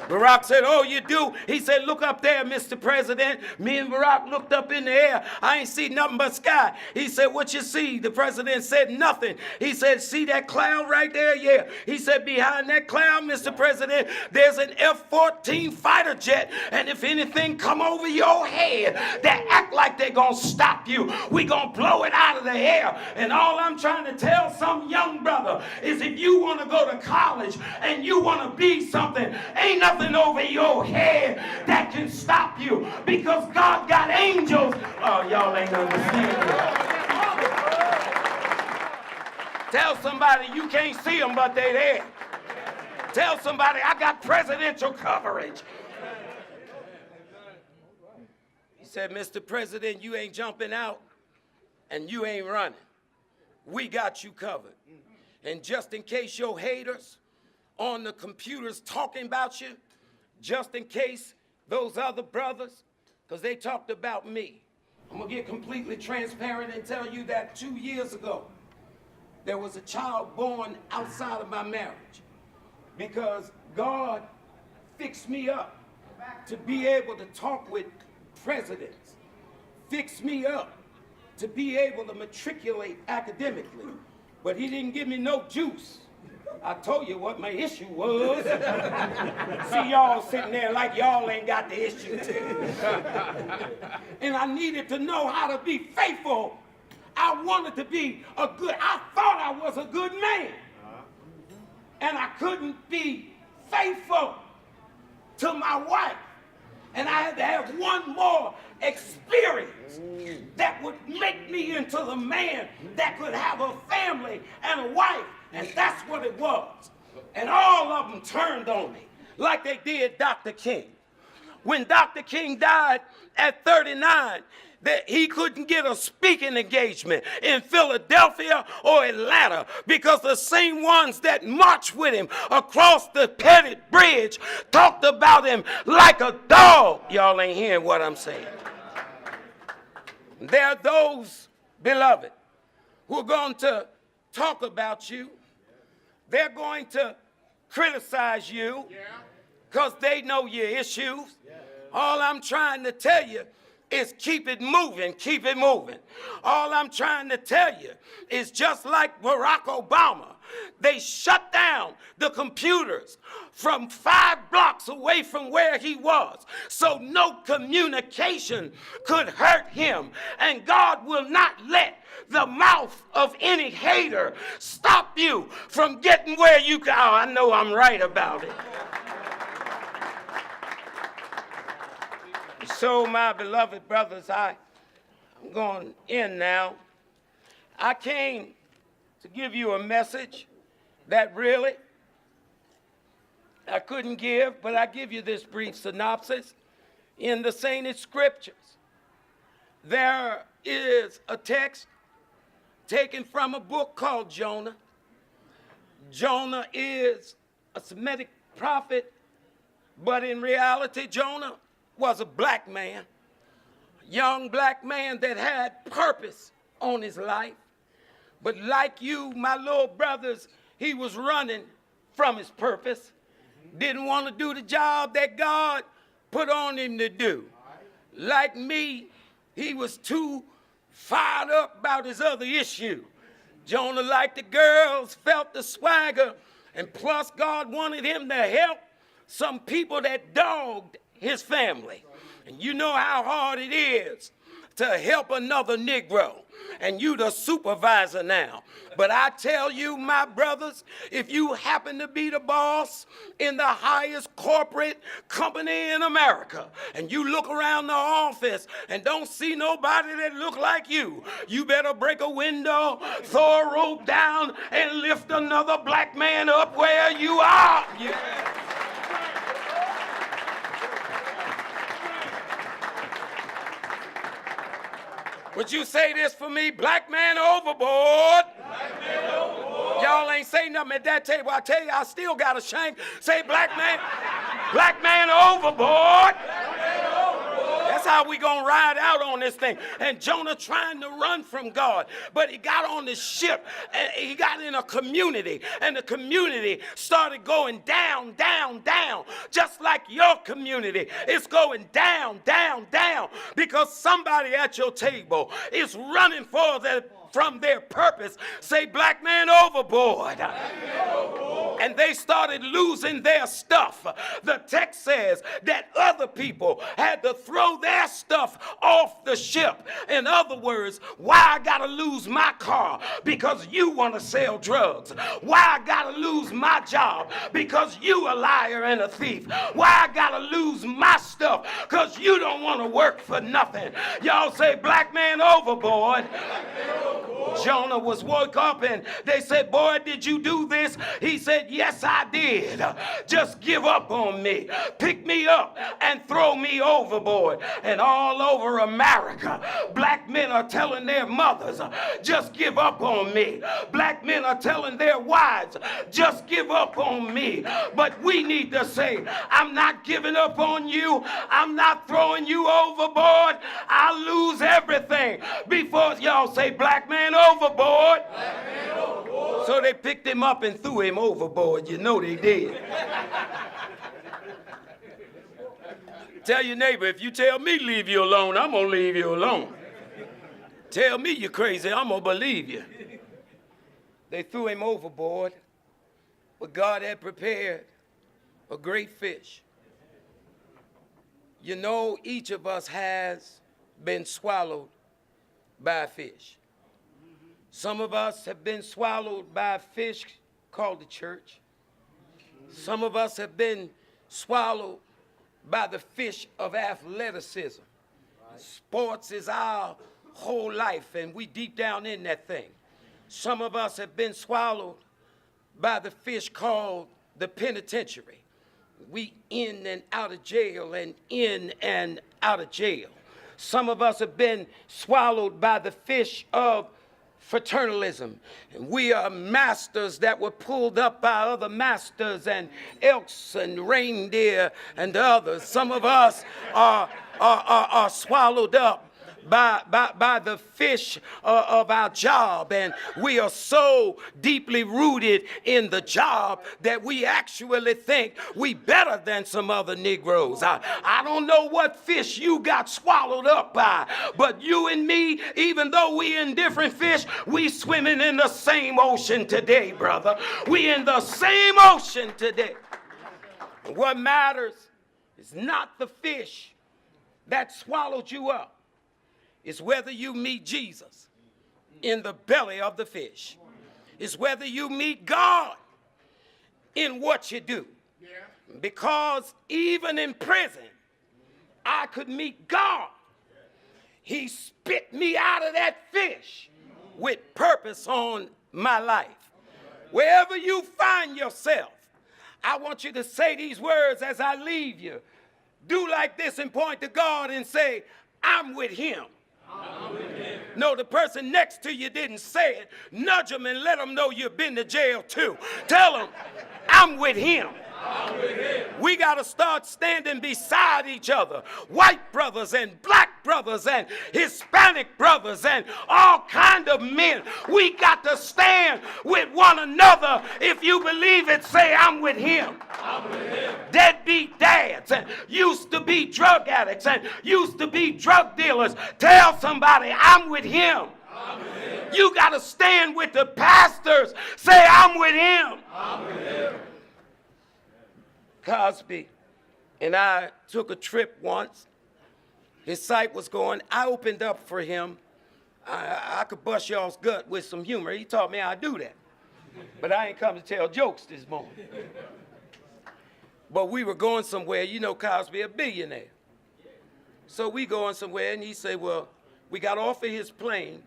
[SPEAKER 15] Barack said, oh, you do? He said, look up there, Mr. President. Me and Barack looked up in the air. I ain't see nothing but sky. He said, what you see? The president said, nothing. He said, see that cloud right there? Yeah. He said, behind that cloud, Mr. President, there's an F-14 fighter jet. And if anything come over your head that act like they're going to stop you, we going to blow it out of the air. And all I'm trying to tell some young brother is if you want to go to college and you want to be something, ain't nothing over your head that can stop you, because God got angels. Oh, y'all ain't understanding. Tell somebody you can't see them, but they there. Tell somebody I got presidential coverage. He said, Mr. President, you ain't jumping out and you ain't running. We got you covered. And just in case your haters on the computers talking about you, just in case those other brothers, because they talked about me, I'm going to get completely transparent and tell you that 2 years ago, there was a child born outside of my marriage because God fixed me up to be able to talk with presidents, fixed me up to be able to matriculate academically, but he didn't give me no juice. I told you what my issue was. See y'all sitting there like y'all ain't got the issue too. And I needed to know how to be faithful. I wanted to be I thought I was a good man. And I couldn't be faithful to my wife. And I had to have one more experience that would make me into the man that could have a family and a wife. And that's what it was. And all of them turned on me like they did Dr. King. When Dr. King died at 39, that he couldn't get a speaking engagement in Philadelphia or Atlanta because the same ones that marched with him across the Pettit Bridge talked about him like a dog. Y'all ain't hearing what I'm saying. There are those, beloved, who are going to talk about you. They're going to criticize you because they know your issues. All I'm trying to tell you is keep it moving, keep it moving. All I'm trying to tell you is just like Barack Obama, they shut down the computers from 5 blocks away from where he was, so no communication could hurt him. And God will not let the mouth of any hater stop you from getting where you go. Oh, I know I'm right about it. So, my beloved brothers, I'm going to end now. I came to give you a message that really I couldn't give, but I give you this brief synopsis. In the sainted scriptures, there is a text taken from a book called Jonah. Jonah is a Semitic prophet, but in reality, Jonah was a black man, young black man that had purpose on his life. But like you, my little brothers, he was running from his purpose. Didn't want to do the job that God put on him to do. Like me, he was too fired up about his other issue. Jonah liked the girls, felt the swagger, and plus God wanted him to help some people that dogged his family. And you know how hard it is to help another Negro, and you the supervisor now. But I tell you, my brothers, if you happen to be the boss in the highest corporate company in America, and you look around the office and don't see nobody that look like you better break a window, throw a rope down, and lift another black man up where you are. Would you say this for me? Black man overboard. Black man overboard. Y'all ain't say nothing at that table. I tell you, I still got a shame. Say black man overboard. That's how we gonna ride out on this thing. And Jonah trying to run from God, but he got on the ship and he got in a community, and the community started going down, down, down, just like your community is going down, down, down, because somebody at your table is running from their purpose. Say black man overboard. And they started losing their stuff. The text says that other people had to throw their stuff off the ship. In other words, why I gotta lose my car? Because you want to sell drugs. Why I gotta lose my job? Because you a liar and a thief. Why I gotta lose my stuff? Because you don't want to work for nothing. Y'all say black man overboard. Jonah was woke up and they said, boy, did you do this? He said, yes, I did. Just give up on me. Pick me up and throw me overboard. And all over America, black men are telling their mothers, just give up on me. Black men are telling their wives, just give up on me. But we need to say, I'm not giving up on you. I'm not throwing you overboard. I'll lose everything before y'all say black man overboard. Black man overboard. So they picked him up and threw him overboard. You know they did. Tell your neighbor, if you tell me leave you alone, I'm going to leave you alone. Tell me you're crazy, I'm going to believe you. They threw him overboard, but God had prepared a great fish. You know, each of us has been swallowed by a fish. Some of us have been swallowed by a fish called the church. Some of us have been swallowed by the fish of athleticism. Sports is our whole life, and we deep down in that thing. Some of us have been swallowed by the fish called the penitentiary. We in and out of jail and in and out of jail. Some of us have been swallowed by the fish of fraternalism. And we are masters that were pulled up by other masters and elks and reindeer and others. Some of us are swallowed up by the fish of our job, and we are so deeply rooted in the job that we actually think we better than some other Negroes. I don't know what fish you got swallowed up by, but you and me, even though we in different fish, we swimming in the same ocean today, brother. We in the same ocean today. What matters is not the fish that swallowed you up. It's whether you meet Jesus in the belly of the fish. It's whether you meet God in what you do. Because even in prison, I could meet God. He spit me out of that fish with purpose on my life. Wherever you find yourself, I want you to say these words as I leave you. Do like this and point to God and say, I'm with him. No, the person next to you didn't say it. Nudge them and let them know you've been to jail too. Tell them, I'm with him. We got to start standing beside each other. White brothers and black brothers and Hispanic brothers and all kind of men. We got to stand with one another. If you believe it, say, I'm with him. I'm with him. Deadbeat dads and used to be drug addicts and used to be drug dealers. Tell somebody, I'm with him. I'm with him. You got to stand with the pastors. Say, I'm with him. I'm with him. Cosby and I took a trip once His sight was going. I opened up for him. I could bust y'all's gut with some humor. He taught me how to do that. But I ain't come to tell jokes this morning. But we were going somewhere. You know Cosby, a billionaire. So we going somewhere, and he said, well, we got off of his plane.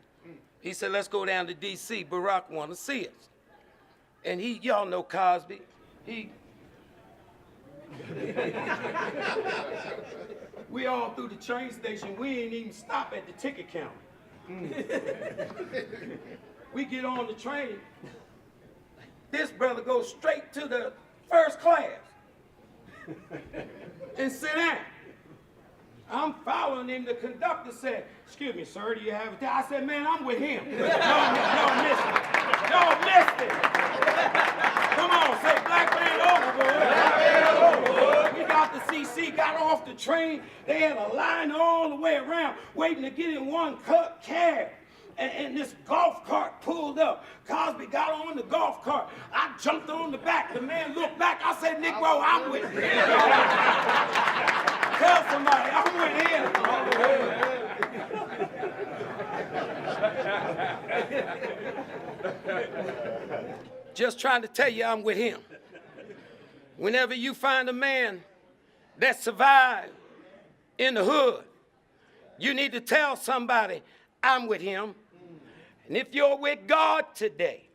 [SPEAKER 15] He said, let's go down to D.C. Barack want to see us. And y'all know Cosby. We all through the train station. We ain't even stop at the ticket counter. We get on the train. This brother goes straight to the first class and sit down. I'm following him. The conductor said, excuse me, sir, do you have a ticket? I said, man, I'm with him. Y'all missed it. Y'all missed it. Come on, say black man overboard. Black man overboard. We got the CC, got off the train. They had a line all the way around waiting to get in one cab. And this golf cart pulled up. Cosby got on the golf cart. I jumped on the back. The man looked back. I said, Negro, I'm with him. Tell somebody, I'm with him. Just trying to tell you I'm with him. Whenever you find a man that survived in the hood, you need to tell somebody, I'm with him. And if you're with God today,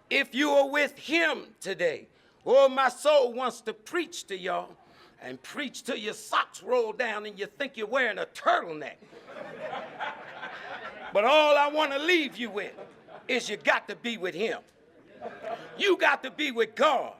[SPEAKER 15] if you are with him today, oh, my soul wants to preach to y'all and preach till your socks roll down and you think you're wearing a turtleneck. But all I want to leave you with is you got to be with him. You got to be with God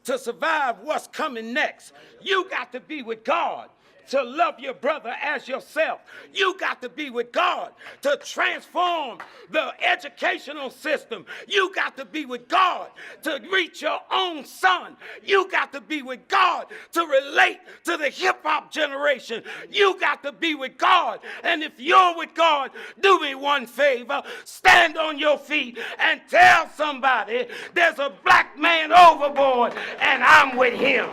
[SPEAKER 15] to survive what's coming next. You got to be with God to love your brother as yourself. You got to be with God to transform the educational system. You got to be with God to reach your own son. You got to be with God to relate to the hip-hop generation. You got to be with God. And if you're with God, do me one favor. Stand on your feet and tell somebody there's a black man overboard and I'm with him.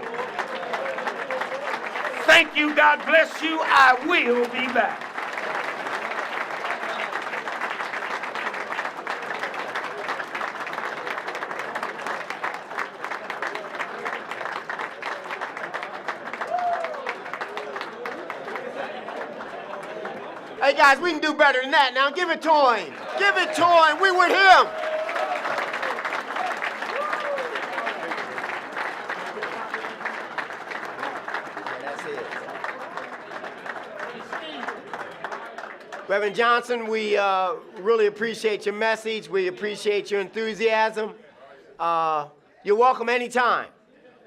[SPEAKER 15] Thank you. God bless you. I will be back.
[SPEAKER 2] Hey guys, we can do better than that. Now give it to him. Give it to him. We with him. Reverend Johnson, we really appreciate your message. We appreciate your enthusiasm. You're welcome anytime.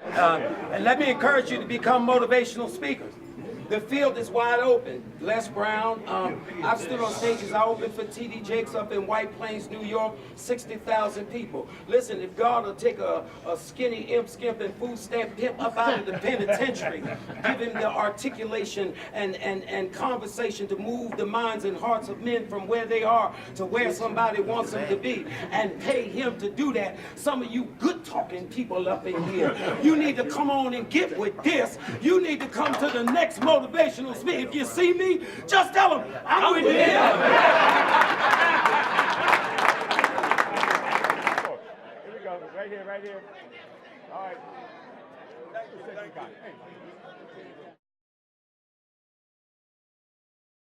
[SPEAKER 15] And let me encourage you to become motivational speakers. The field is wide open. Les Brown, I've stood on stages. I opened for T.D. Jakes up in White Plains, New York, 60,000 people. Listen, if God will take a skinny imp, skimp, and food stamp pimp up out of the penitentiary, give him the articulation and conversation to move the minds and hearts of men from where they are to where somebody wants them to be, and pay him to do that. Some of you good-talking people up in here, you need to come on and get with this. You need to come to the next motivational speaker. If you see me, just tell them, I'm with him.